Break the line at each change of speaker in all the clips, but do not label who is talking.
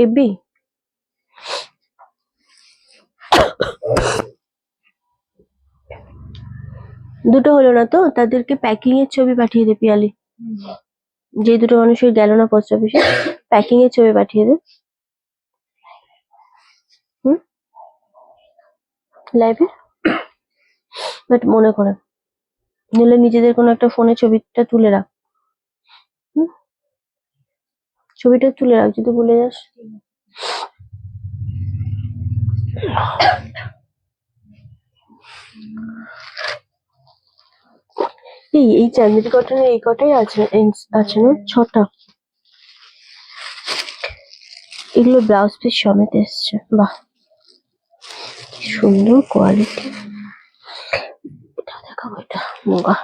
AB দুটো হলো না তো, তাদেরকে প্যাকিং এর ছবি পাঠিয়ে দে পিয়ালি। যে দুটো মানুষের গেল না পোস্ট অফিসে, প্যাকিং এর ছবি পাঠিয়ে দে। লাইভে বাট মনে করে নিলে নিজেদের কোনো একটা ফোনে ছবিটা তুলে রাখ, ছবিটা তুলে রাখ যদি ভুলে যাস। এই চান্দেরি কটনের এই কটাই আছে না? 6টা। এগুলো ব্লাউজ পিস সমেত এসছে। বাহ, সুন্দর কোয়ালিটি। এটা দেখাবো, এটা মুগা।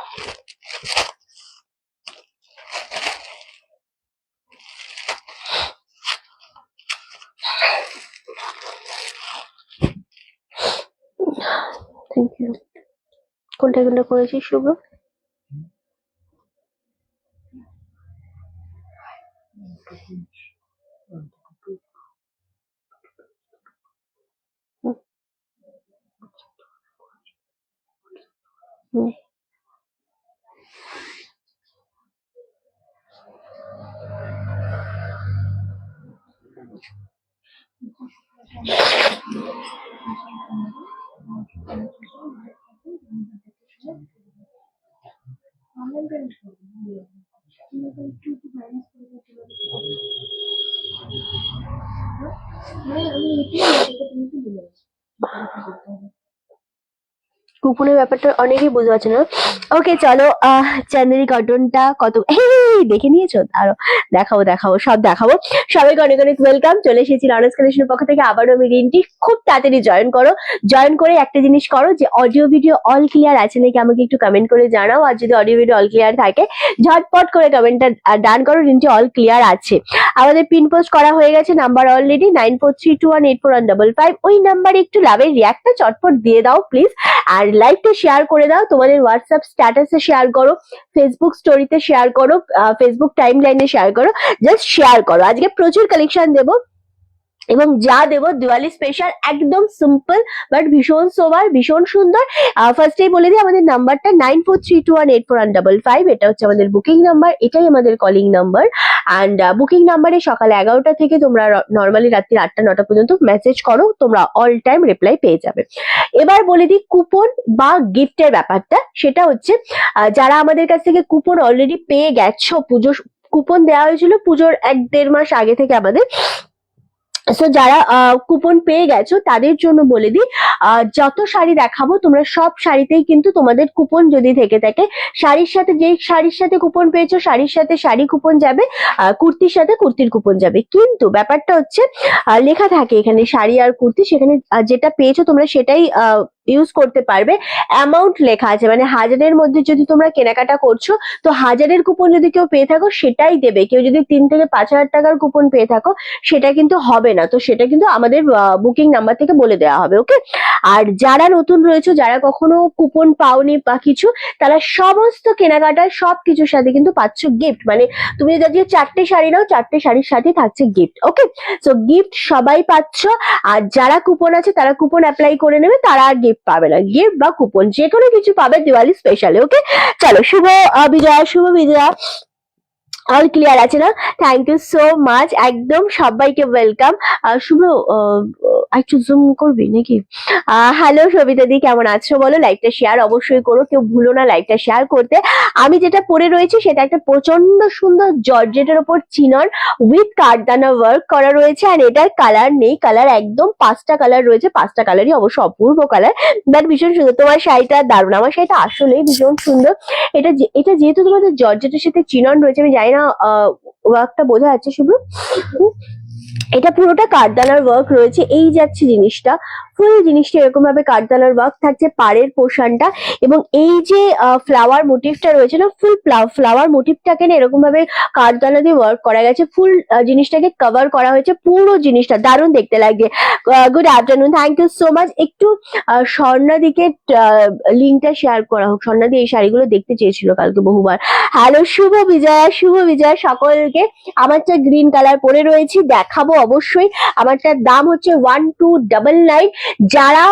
Thank you. কোনটা করেছিস শুভ? কুপনের ব্যাপারটা অনেকেই বুঝতে পারছে না। ওকে চলো, চান্দেরি কটনটা কত দেখে নিয়েছো? আরো দেখাবো সব দেখাবো। সবাইকে অনেক অনেক ওয়েলকাম। চলে এসেছি লরেন্স কালেকশনের পক্ষ থেকে আবারও আমি রিন্টি। খুব তাড়াতাড়ি জয়েন করে একটা জিনিস করো, যে অডিও ভিডিও অল ক্লিয়ার আছে নাকি আমাকে একটু কমেন্ট করে জানাও। আর যদি অডিও ভিডিও অল ক্লিয়ার থাকে ঝটপট করে কমেন্টটা ডান করো, রিন্টি অল ক্লিয়ার আছে। আমাদের পিন পোস্ট করা হয়ে গেছে, নাম্বার অলরেডি 9432184155। ওই নাম্বারে একটু লাভের রিয়াক্টটা চটপট দিয়ে দাও প্লিজ। আর লাইভটা শেয়ার করে দাও, তোমাদের হোয়াটসঅ্যাপ স্ট্যাটাসে শেয়ার করো, ফেসবুক স্টোরিতে শেয়ার করো, ফেসবুক টাইম লাইনে শেয়ার করো, জাস্ট শেয়ার করো। আজকে প্রচুর কালেকশন দেবো এবং যা দেবো দিওয়ালি স্পেশাল, একদম সিম্পল বাট ভীষণ সোবার, ভীষণ সুন্দর। ফার্স্টেই বলে দিই আমাদের নাম্বারটা 9432184155। এটা হচ্ছে আমাদের বুকিং নাম্বার, এটাই আমাদের কলিং নাম্বার। অ্যান্ড বুকিং নাম্বারে সকাল 11টা থেকে তোমরা নর্মালি রাত্রি 8টা-9টা পর্যন্ত মেসেজ করো, তোমরা অল টাইম রিপ্লাই পেয়ে যাবে। এবার বলে দিই কুপন বা গিফটের ব্যাপারটা। সেটা হচ্ছে যারা আমাদের কাছ থেকে কুপন অলরেডি পেয়ে গেছো, কুপন দেওয়া হয়েছিল পুজোর 1-1.5 মাস আগে থেকে আমাদের। সো যারা কুপন পেয়ে গেছো তাদের জন্য বলে দিই, যত শাড়ি দেখাবো তোমরা সব শাড়িতেই কিন্তু তোমাদের কুপন যদি থেকে থাকে, শাড়ির সাথে যে শাড়ির সাথে কুপন পেয়েছো শাড়ির সাথে শাড়ি কুপন যাবে, কুর্তির সাথে কুর্তির কুপন যাবে। কিন্তু ব্যাপারটা হচ্ছে লেখা থাকে এখানে শাড়ি আর কুর্তি, সেখানে যেটা পেয়েছো তোমরা সেটাই ইউজ করতে পারবে। অ্যামাউন্ট লেখা আছে, মানে 1000-এর মধ্যে যদি তোমরা কেনাকাটা করছো তো 1000-এর কুপন যদি কেউ পেয়ে থাকো সেটাই দেবে। কেউ যদি 3 থেকে 5000 টাকার কুপন পেয়ে থাকো সেটা কিন্তু হবে না। তো সেটা কিন্তু আমাদের বুকিং নাম্বার থেকে বলে দেওয়া হবে, ওকে? আর যারা নতুন রয়েছে, যারা কখনো কুপন পাওনি বা কিছু, তারা সমস্ত কেনাকাটার সব কিছুর সাথে কিন্তু পাচ্ছ গিফট। মানে তুমি যদি 4টে শাড়ি নাও, 4টে শাড়ির সাথে থাকছে গিফট, ওকে? সো গিফট সবাই পাচ্ছ। আর যারা কুপন আছে তারা কুপন অ্যাপ্লাই করে নেবে, তারা আর গিফট পাবে না। গিফট বা কুপন যে কোনো কিছু পাবে দিওয়ালি স্পেশালে, ওকে? চলো, শুভ বিজয়া। অল ক্লিয়ার আছে না? থ্যাংক ইউ সো মাচ, একদম সবাইকে ওয়েলকাম। শুভ্র একটু জুম করবি নাকি? হ্যালো সবিতা দি, কেমন আছো বলো? লাইভটা শেয়ার অবশ্যই করো, কেউ ভুলো না লাইভটা শেয়ার করতে। আমি যেটা পরে রয়েছি সেটা একটা প্রচন্ড সুন্দর জর্জেটের ওপর চিনন উইথ কারদানা ওয়ার্ক করা রয়েছে, আর এটার কালার নেই, কালার একদম 5টা কালার রয়েছে, 5টা কালারই অবশ্য অপূর্ব কালার, বাট ভীষণ সুন্দর। তোমার শাড়িটা দারুণ, আমার শাড়িটা আসলেই ভীষণ সুন্দর। এটা যেহেতু তোমাদের জর্জেটের সাথে চিনন রয়েছে, আমি জানি না ওয়ার্কটা বোঝা যাচ্ছে শুভ, এটা পুরোটা কাঠদানার ওয়ার্ক রয়েছে। এই যাচ্ছে জিনিসটা, ফুল জিনিসটা এরকম ভাবে কাঠদানার ওয়ার্ক থাকছে পাড়ের পোর্শনটা, এবং এই যে ফ্লাওয়ার মোটিভটা রয়েছে না, ফুল ফ্লাওয়ার মোটিভটাকে না এরকম ভাবে কাঠদানা দিয়ে ওয়ার্ক করা গেছে, ফুল জিনিসটাকে কভার করা হয়েছে, পুরো জিনিসটা দারুণ দেখতে লাগছে। Good afternoon, thank you so much. একটু স্বর্ণাদিকে লিঙ্কটা শেয়ার করা হোক, স্বর্ণাদি এই শাড়িগুলো দেখতে চেয়েছিল কালকে বহুবার। হ্যালো শুভ বিজয়া সকলকে। আমারটা গ্রিন কালার পরে রয়েছি, দেখাবো অবশ্যই। আমারটার দাম হচ্ছে 1299। যারা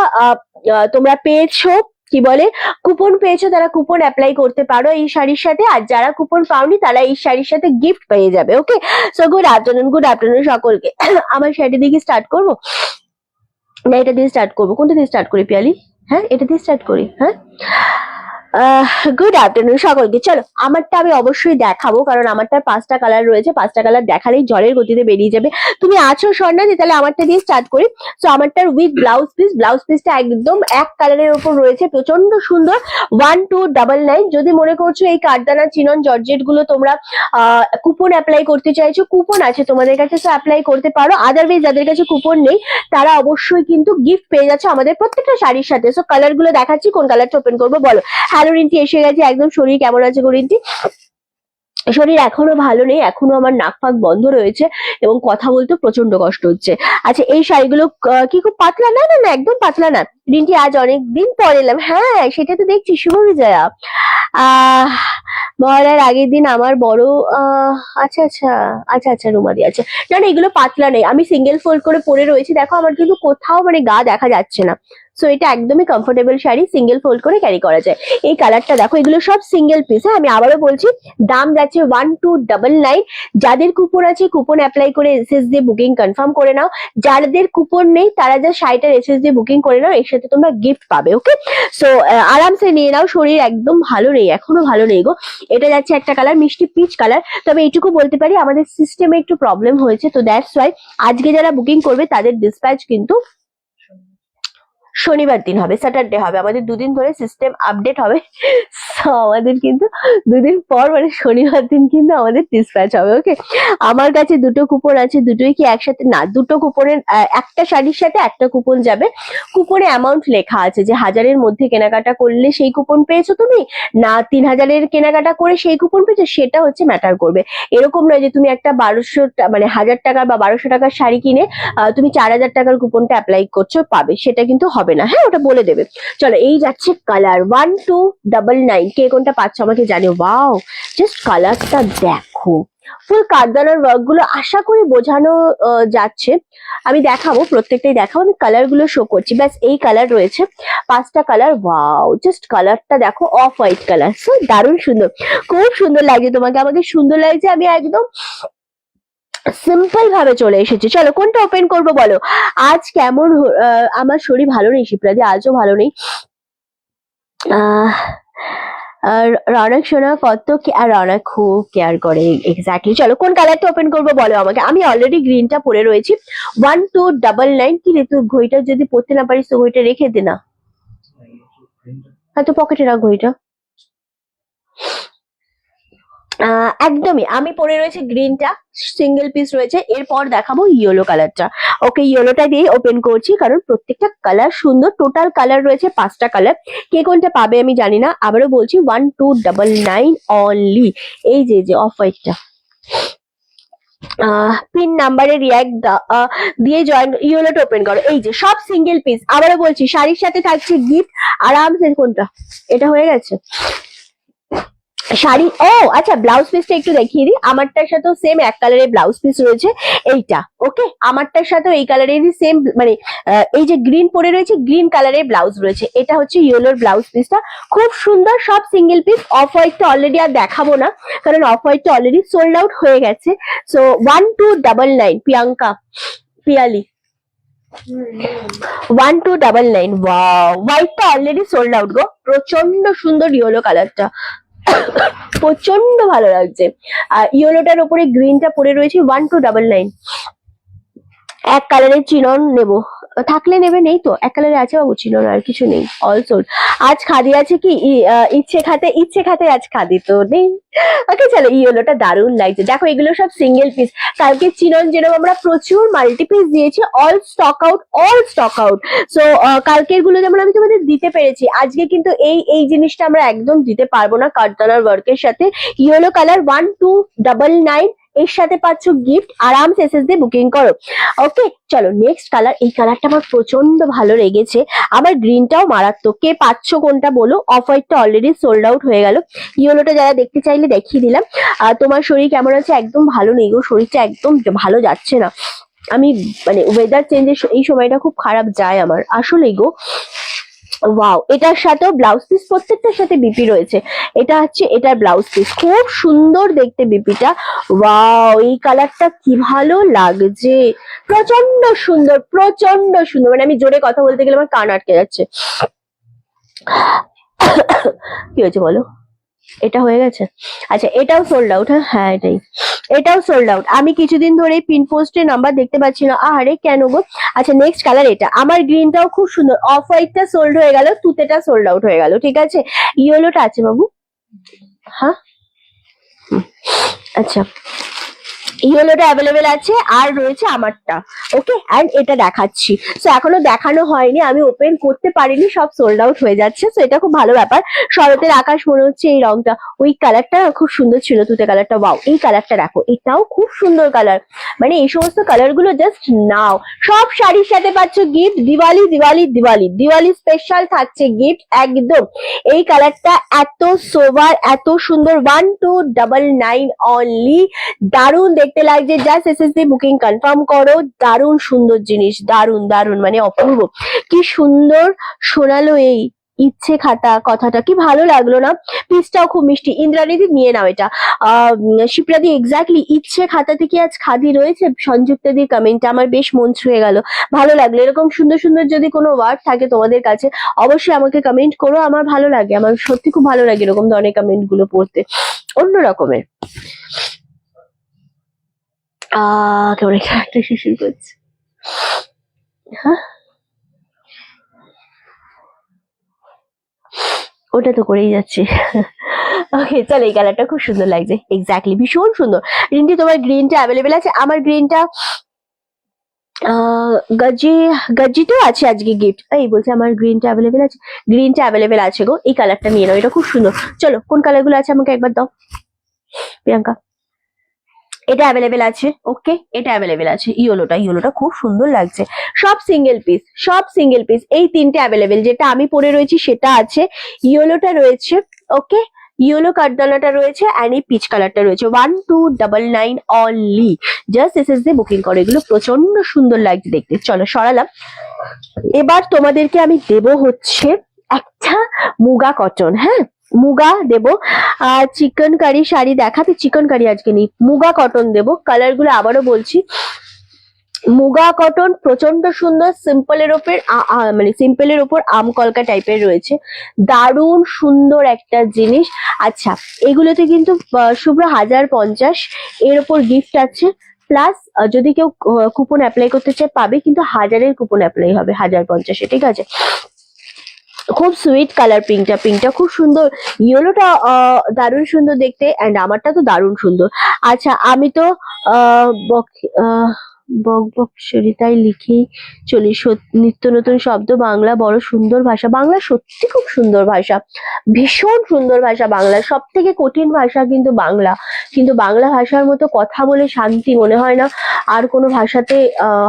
তোমরা পেয়েছো কি বলে কুপন পেয়েছো, তারা কুপন অ্যাপ্লাই করতে পারো এই শাড়ির সাথে, আর যারা কুপন পাওনি তারা এই শাড়ির সাথে গিফট পেয়ে যাবে। ওকে, সো গুড আফটারনুন সকলকে। আমার শাড়ি দিয়ে স্টার্ট করবো না এটা দিয়ে স্টার্ট করবো? কোনটা দিয়ে স্টার্ট করি পিয়ালি? হ্যাঁ, এটা দিয়ে স্টার্ট করি। হ্যাঁ, গুড আফটারনুন সকলকে। চলো আমারটা আমি অবশ্যই দেখাবো, কারণ আমারটার 5টা কালার রয়েছে, 5টা কালার দেখালেই জলের গতিতে বেরিয়ে যাবে। তুমি আছো স্বর্ণাদি, তাহলে আমারটা দিয়ে স্টার্ট করি। তো আমারটার উইথ ব্লাউজ পিসটা একদম এক কালারের উপর রয়েছে, প্রচন্ড সুন্দর। 1299। যদি মনে করছো এই কাঠদানা চিনন জর্জেট গুলো তোমরা কুপন অ্যাপ্লাই করতে চাইছো, কুপন আছে তোমাদের কাছে, তো অ্যাপ্লাই করতে পারো। আদারওয়াইজ যাদের কাছে কুপন নেই তারা অবশ্যই কিন্তু গিফট পেয়ে যাচ্ছে আমাদের প্রত্যেকটা শাড়ির সাথে। সো কালার গুলো দেখাচ্ছি, কোন কালারটা ওপেন করবো বলো? হ্যালো রিন্টি এসে গেছে একদম। শরীর কেমন আছে গো রিন্টি? শরীর এখনো ভালো নেই, এখনো আমার নাক ফাক বন্ধ রয়েছে এবং কথা বলতে প্রচন্ড কষ্ট হচ্ছে। আচ্ছা, এই শাড়িগুলো কি খুব পাতলা? না না না, একদম পাতলা না রিন্টি, আজ অনেকদিন পর এলাম। হ্যাঁ সেটা তো দেখছি শুভ বিজয়া। মহালয়ার আগের দিন আমার বড় আচ্ছা আচ্ছা আচ্ছা আচ্ছা রুমাদি আছে। না না, এগুলো পাতলা নেই, আমি সিঙ্গেল ফোল্ড করে পরে রয়েছি, দেখো আমার কিন্তু কোথাও মানে গা দেখা যাচ্ছে না। সো এটা একদমই কমফোর্টেবল শাড়ি, সিঙ্গেল ফোল্ড করে ক্যারি করা যায়। এই কালারটা দেখো, এগুলো সব সিঙ্গেল পিস। হ্যাঁ, আমি আবারও বলছি, দাম যাচ্ছে 1299। যাদের কুপন আছে কুপন অ্যাপ্লাই করে এসএস দিয়ে বুকিং কনফার্ম করে নাও, যাদের কুপন নেই তারা যা শাড়িটার এসএস দিয়ে বুকিং করে নাও, এর সাথে তোমরা গিফট পাবে। ওকে, সো আরামসে নিয়ে নাও। শরীর একদম ভালো নেই, এখনো ভালো নেই গো। এটা যাচ্ছে একটা কালার, মিষ্টি পিচ কালার। তবে এইটুকু বলতে পারি, আমাদের সিস্টেমে একটু প্রবলেম হয়েছে, তো দ্যাটস ওয়াই আজকে যারা বুকিং করবে তাদের ডিসপ্যাচ কিন্তু শনিবার দিন হবে, স্যাটারডে হবে। আমাদের দুদিন ধরে সিস্টেম আপডেট হবে, আমাদের কিন্তু দুদিন পর মানে শনিবার দিন কিন্তু আমাদের ডিসপ্যাচ হবে। ওকে, আমার কাছে দুটো কুপন আছে, দুটোই কি একসাথে? না, দুটো কুপনের একটা শাড়ির সাথে একটা কুপন যাবে। কুপনে অ্যামাউন্ট লেখা আছে যে 1000-এর মধ্যে কেনাকাটা করলে সেই কুপন পেয়েছো তুমি, না 3000-এর কেনাকাটা করে সেই কুপন পেয়েছো, সেটা হচ্ছে ম্যাটার করবে। এরকম নয় যে তুমি একটা 1200 মানে 1000 টাকার বা 1200 টাকার শাড়ি কিনে তুমি 4000 টাকার কুপনটা অ্যাপ্লাই করছো, পাবে, সেটা কিন্তু হবে না। হ্যাঁ, ওটা বলে দেবে। চলো, এই যাচ্ছে কালার 1299। কে কোনটা পাচ্ছ আমাকে জানিও। ওয়াও, জাস্ট কালারটা দেখো, ফুল কাঠদানার ওয়ার্ক গুলো আশা করি বোঝানো যাচ্ছে। আমি দেখাবো, প্রত্যেকটাই দেখাবো, আমি কালার গুলো শো করছি। ব্যাস এই কালার রয়েছে, 5টা কালার। ওয়াও, জাস্ট কালারটা দেখো, অফ হোয়াইট কালার। সো দারুণ সুন্দর, খুব সুন্দর লাগছে তোমাকে, আমাকে সুন্দর লাগছে। আমি একদম সিম্পল ভাবে চলে এসেছি। চলো কোনটা ওপেন করবো বলো? আজ কেমন আমার শরীর ভালো নেই শিপ্রাদি, আজও ভালো নেই। আর রনক সোনা কত আর রনক খুব কেয়ার করে, এক্স্যাক্টলি। চলো কোন কালারটা ওপেন করবো বলো আমাকে? আমি অলরেডি গ্রিনটা পরে রয়েছি। 1299। কি রে, তুই ঘড়িটা যদি পরতে না পারিস তো ঘড়িটা রেখে দে না। হ্যাঁ, তো পকেটে রাখ ঘড়িটা। একদমই, আমি পরে রয়েছে গ্রিনটা, সিঙ্গেল পিস রয়েছে। এরপর দেখাবো ইয়েলো কালারটা। ওকে, ইয়েলোটা দিয়ে ওপেন করছি, কারণ প্রত্যেকটা কালার সুন্দর। টোটাল কালার রয়েছে 5টা কালার। কে কোনটা পাবে আমি জানি না, আবারও বলছি 1299 অনলি। এই যে অফ হোয়াইটটা পিন নাম্বারে রিয়াক্ট দিয়ে জয়েন, ইয়েলোটা ওপেন করো। এই যে সব সিঙ্গেল পিস, আবারও বলছি শাড়ির সাথে থাকছে গিফট আরামসে। কোনটা? এটা হয়ে গেছে। শাড়ি, ও আচ্ছা ব্লাউজ পিসটা একটু দেখিয়ে দিই। আমারটার সাথেও সেম এক কালারের ব্লাউজ পিস রয়েছে এইটা। ওকে, আমারটার সাথেও এই কালারেরই সেম, মানে এই যে গ্রিন পরে রয়েছে, গ্রিন কালারের ব্লাউজ রয়েছে। এটা হচ্ছে ইয়েলোর ব্লাউজ পিসটা, খুব সুন্দর, সব সিঙ্গেল পিস। অফ হোয়াইটটা অলরেডি আর দেখাবো না, কারণ অফ হোয়াইটটা অলরেডি সোল্ড আউট হয়ে গেছে। সো 1299 প্রিয়াঙ্কা পিয়ালি 1299। ওয়াও, হোয়াইটটা অলরেডি সোল্ড আউট গো। প্রচন্ড সুন্দর ইয়েলো কালারটা, প্রচন্ড ভালো লাগছে। আর ইয়েলোটার উপরে গ্রিনটা পরে রয়েছে 1299। এক কালারের চিনন নেবো, থাকলে নেবে, নেই তো এক কালারে আছে বাবু চিনন, আর কিছু নেই, অল সোল্ড। আজ খাদি আছে কি ইচ্ছে খাতে আজ খাদি তো নেই। ওকে চলো, ইয়েলোটা দারুণ লাগছে। দেখো এগুলো সব সিঙ্গেল পিস। কালকে চিনন যেরকম আমরা প্রচুর মাল্টি পিস দিয়েছি, অল স্টক আউট। সো কালকের গুলো যেমন আমি তোমাদের দিতে পেরেছি, আজকে কিন্তু এই জিনিসটা আমরা একদম দিতে পারবো না। কারদানার ওয়ার্কের সাথে ইয়েলো কালার 1299, এর সাথে পাচ্ছ গিফট। আরামসে এসএস দিয়ে বুকিং করো। ওকে চলো নেক্সট কালার। এই কালারটা আমার প্রচন্ড ভালো লেগেছে, আমার গ্রিনটাও মারাত্মক। কে পাচ্ছ কোনটা বলো? অফ হোয়াইটটা অলরেডি সোল্ড আউট হয়ে গেল। ইয়েলোটা যারা দেখতে চাইলে দেখিয়ে দিলাম। তোমার শরীর কেমন আছে? একদম ভালো নেই গো, শরীরটা একদম ভালো যাচ্ছে না। আমি মানে ওয়েদার চেঞ্জের এই সময়টা খুব খারাপ যায় আমার আসলেই গো। ওয়াও, এটার সাথেও ব্লাউজ পিস, প্রত্যেকটার সাথে বিপি রয়েছে। এটা হচ্ছে এটার ব্লাউজ পিস, খুব সুন্দর দেখতে বিপিটা। ওয়াও, এই কালারটা কি ভালো লাগছে, প্রচন্ড সুন্দর, মানে আমি জোরে কথা বলতে গেলে আমার কান আটকে যাচ্ছে। কি হয়েছে বলো? এটা হয়ে গেছে? আচ্ছা এটাও সোল্ড আউট। হ্যাঁ এটাও সোল্ড আউট। আমি কিছুদিন ধরে পিন পোস্টের নাম্বার দেখতে পাচ্ছি না, আরে কেন গো। আচ্ছা নেক্সট কালার এটা। আমার গ্রিনটাও খুব সুন্দর। অফ হোয়াইটটা সোল্ড হয়ে গেল, তুতেটা সোল্ড আউট হয়ে গেল, ঠিক আছে। ইয়েলোটা আছে বাবু, হ্যাঁ আচ্ছা ইয়েলোটা অ্যাভেলেবেল আছে, আর রয়েছে আমারটা। ওকে, অ্যান্ড এটা দেখাচ্ছি। সো এখনো দেখানো হয়নি, আমি ওপেন করতে পারিনি, সব সোল্ড আউট হয়ে যাচ্ছে। সো এটা খুব ভালো ব্যাপার। শরতের আকাশ মনে হচ্ছে এই রংটা। ওই কালারটা খুব সুন্দর ছিল, তুতে কালারটা। ওয়াও, এই কালারটা দেখো, এটাও খুব সুন্দর কালার। মানে এই সমস্ত কালার গুলো জাস্ট নাও। সব শাড়ির সাথে পাচ্ছ গিফট। দিওয়ালি স্পেশাল থাকছে গিফট একদম। এই কালারটা এত সোবার, এত সুন্দর। 1299 অনলি। দারুণ দেখতে লাগছে, জাস্ট এসএসসি বুকিং কনফার্ম করো। দারুণ সুন্দর জিনিস, দারুণ মানে অপূর্ব। কি সুন্দর শোনালো এই ইচ্ছে খাতা কথাটা, কি ভালো লাগলো না? পিসটাও খুব মিষ্টি। ইন্দ্রাণীদি নিয়ে নাও এটা। শিপ্রাদি এক্স্যাক্টলি ইচ্ছে খাতা থেকে আজ খাদি রয়েছে। সংযুক্তাদির কমেন্টটা আমার বেশ মন ছুঁয়ে গেল, ভালো লাগলো। এরকম সুন্দর সুন্দর যদি কোনো ওয়ার্ড থাকে তোমাদের কাছে, অবশ্যই আমাকে কমেন্ট করো। আমার ভালো লাগে, আমার সত্যি খুব ভালো লাগে এরকম ধরনের কমেন্ট গুলো পড়তে, অন্য রকমের। কেমন একটা শিশির করছে। হ্যাঁ ওটা তো করেই যাচ্ছে। ওকে চলো, এই কালারটা খুব সুন্দর লাগছে, এক্স্যাক্টলি ভীষণ সুন্দর। রিন্টি তোমার গ্রিনটা অ্যাভেলেবেল আছে? আমার গ্রিনটা গজ্জিতেও আছে আজকে গিফট। এই বলছে আমার গ্রিনটা অ্যাভেলেবেল আছে, গ্রিনটা অ্যাভেলেবেল আছে গো। এই কালারটা নিয়ে নাও, এটা খুব সুন্দর। চলো কোন কালার গুলো আছে আমাকে একবার দাও প্রিয়াঙ্কা। এটা অ্যাভেলেবেল আছে, ওকে এটা অ্যাভেলেবেল আছে। ইয়েলোটা খুব সুন্দর লাগছে। সব সিঙ্গেল পিস। এই তিনটে অ্যাভেলেবেল। যেটা আমি পরে রয়েছি সেটা আছে, ইয়েলোটা রয়েছে, ওকে ইয়েলো কাঠদানাটা রয়েছে, অ্যান্ড এই পিচ কালারটা রয়েছে। 1299 অনলি। জাস্ট এসএস দিয়ে বুকিং করো। এগুলো প্রচন্ড সুন্দর লাগছে দেখতে। চলো সরালাম। এবার তোমাদেরকে আমি দেব হচ্ছে একটা মুগা কটন। হ্যাঁ মুগা দেব। চিকন কারি শাড়ি দেখাতে, চিকন কারি আজকে নেই, মুগা কটন দেব। কালার গুলো আবারও বলছি, মুগা কটন প্রচন্ড সুন্দর। সিম্পলের ওপর আম কলকা টাইপের রয়েছে, দারুণ সুন্দর একটা জিনিস। আচ্ছা এগুলোতে কিন্তু শুভ্র 1050 এর ওপর গিফট আছে। প্লাস যদি কেউ কুপন অ্যাপ্লাই করতে চায় পাবে, কিন্তু 1000-এর কুপন অ্যাপ্লাই হবে 1050-এ, ঠিক আছে। খুব সুইট কালার। পিঙ্কটা খুব সুন্দর। ইয়েলোটা দারুণ সুন্দর দেখতে, এন্ড আমারটা তো দারুণ সুন্দর। আচ্ছা আমি তো বক সরিতাই লিখেই চলি। নিত্য নতুন শব্দ, বাংলা বড় সুন্দর ভাষা। বাংলা সত্যি খুব সুন্দর ভাষা, ভীষণ সুন্দর ভাষা। বাংলা সব থেকে কঠিন ভাষা কিন্তু বাংলা, কিন্তু বাংলা ভাষার মতো কথা বলে শান্তি মনে হয় না আর কোনো ভাষাতে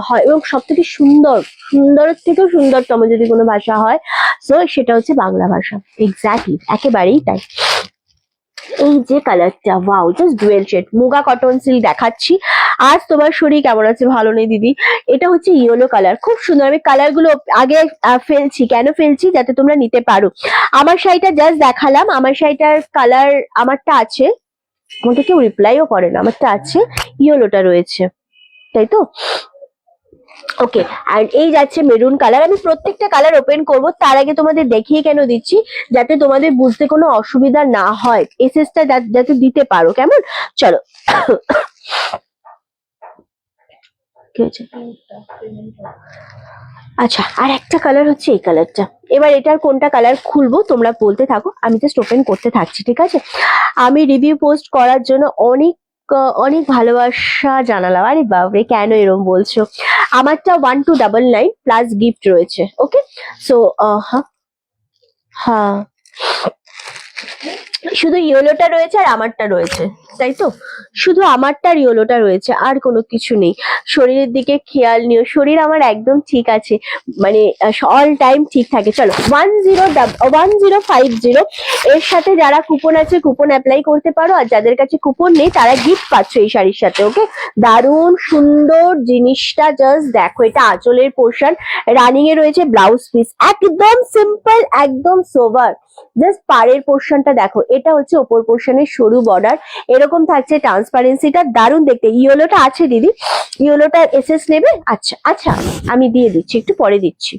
হয়। এবং সব থেকে সুন্দরের থেকেও সুন্দরতম যদি কোনো ভাষা হয়, সো সেটা হচ্ছে বাংলা ভাষা। এক্স্যাক্টলি, একেবারেই তাই। এই যে কালারটা, wow, just dual shade, muga cotton silk দেখাচ্ছি। আজ তোমার শরীর কেমন আছে? ভালো নেই দিদি। এটা হচ্ছে ইয়েলো কালার, খুব সুন্দর। আমি কালার গুলো আগে ফেলছি, কেন ফেলছি? যাতে তোমরা নিতে পারো। আমার শাড়িটা জাস্ট দেখালাম, আমার শাড়িটার কালার আমারটা আছে, আমাকে কেউ রিপ্লাইও করে না, আমারটা আছে, ইয়েলোটা রয়েছে, তাই তো? ওকে, আর এই যাচ্ছে মেরুন কালার। আমি প্রত্যেকটা কালার ওপেন করব, তার আগে তোমাদের দেখিয়ে কেন দিচ্ছি, যাতে তোমাদের বুঝতে কোনো অসুবিধা না হয়, এসএসটা যাতে দিতে পারো, কেমন? চলো। কি হয়েছে? আচ্ছা, আর একটা কালার হচ্ছে এই কালারটা। এবার এটার কোনটা কালার খুলবো তোমরা বলতে থাকো, আমি জাস্ট ওপেন করতে থাকছি, ঠিক আছে? আমি রিভিউ পোস্ট করার জন্য অনেক অনেক ভালোবাসা জানালাম। আরে বাবরে, কেন এরকম বলছো? আমারটা 1299 প্লাস গিফট রয়েছে। ওকে, সো হ্যাঁ হ্যাঁ, শুধু ইয়েলোটা রয়েছে আর আমারটা রয়েছে, তাই তো? শুধু আমারটা আর ইয়েলোটা রয়েছে, আর কোনো কিছু নেই। শরীরের দিকে খেয়াল নিও, শরীর আমার একদম ঠিক আছে, মানে অল টাইম ঠিক থাকে। চলো, 1050 এর সাথে যারা কুপন আছে কুপন অ্যাপ্লাই করতে পারো, আর যাদের কাছে কুপন নেই তারা গিফট পাচ্ছ এই শাড়ির সাথে। ওকে, দারুণ সুন্দর জিনিসটা, জাস্ট দেখো, এটা আঁচলের পোর্শন, রানিং এ রয়েছে ব্লাউজ পিস, একদম সিম্পল, একদম সোবার। জাস্ট পাড়ের পোর্শনটা দেখো, এটা হচ্ছে ওপর পোর্শনের সরু বর্ডার, এরকম থাকছে ট্রান্সপারেন্সিটা, দারুণ দেখতে। ইয়েলোটা আছে দিদি, ইয়েলোটা এসএস নেবে? আচ্ছা আচ্ছা, আমি দিয়ে দিচ্ছি, একটু পরে দিচ্ছি।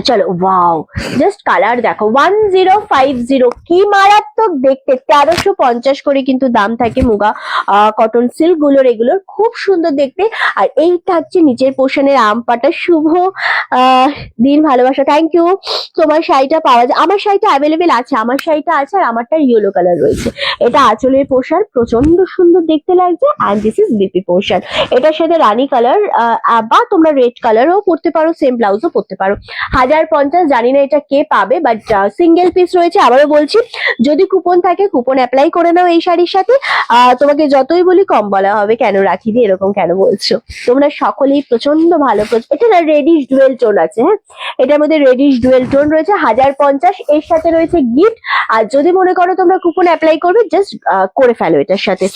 চলো, ওয়াও, জাস্ট কালার দেখো, 1050, কি মারাত্মক দেখতে। 1350 করে কিন্তু দাম থাকে মুগা কটন সিল্ক গুলোর, এগুলোর খুব সুন্দর দেখতে। আর এইটা হচ্ছে নিচের পোর্শনের আম পাটা। শুভ দিন, ভালোবাসা, থ্যাংক ইউ। তোমার শাড়িটা পাওয়া যায়, আমার শাড়িটা অ্যাভেলেবেল আছে, আমার শাড়িটা আছে, আর আমারটা ইয়েলো কালার রয়েছে। এটা আঁচলের পোশাক, প্রচন্ড সুন্দর দেখতে লাগছে, and this is BP portion. এটার সাথে রানী কালার বা তোমরা রেড কালারও পরতে পারো, সেম ব্লাউজও পরতে পারো। 1050, জানি না এটা কে পাবে, বাট সিঙ্গেল পিস রয়েছে। আবারও বলছি, যদি কুপন থাকে কুপন অ্যাপ্লাই করে নাও এই শাড়ির সাথে। তোমাকে যতই বলি কম বলা হবে, কেন রাখি দিয়ে এরকম কেন বলছো? তোমরা সকলেই প্রচন্ড ভালো। এটা না রেডিশ ডুয়েল টোন আছে, হ্যাঁ, এটার মধ্যে রেডিশ ডুয়েল টোন রয়েছে, 1050, এর সাথে রয়েছে গিফট। আর যদি মনে করো তোমরা কুপন অ্যাপ্লাই করবে, জাস্ট করে ফেলো এটার সাথে।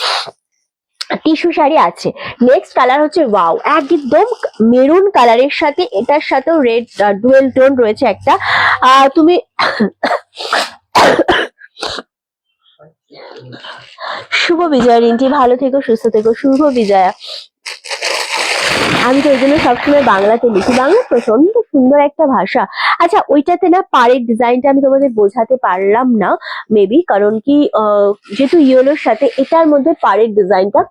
টিস্যু শাড়ি আছে। নেক্সট কালার হচ্ছে ওয়াও, একদম মেরুন কালারের সাথে এটার সাথেও রেড ডুয়েল টোন রয়েছে একটা। তুমি শুভ বিজয়া রিন্টি, ভালো থেকো, সুস্থ থেকো, শুভ বিজয়া। আমি তো ওই জন্য সবসময় বাংলাতে লিখি, বাংলা প্রচন্ড সুন্দর একটা ভাষা। আচ্ছা, ওইটাতে না পাড়ের ডিজাইনটা আমি তোমাদের বোঝাতে পারলাম না মেবি, কারণ কি যেহেতু ইয়েলোর সাথে এটার মধ্যে পাড়ের ডিজাইনটা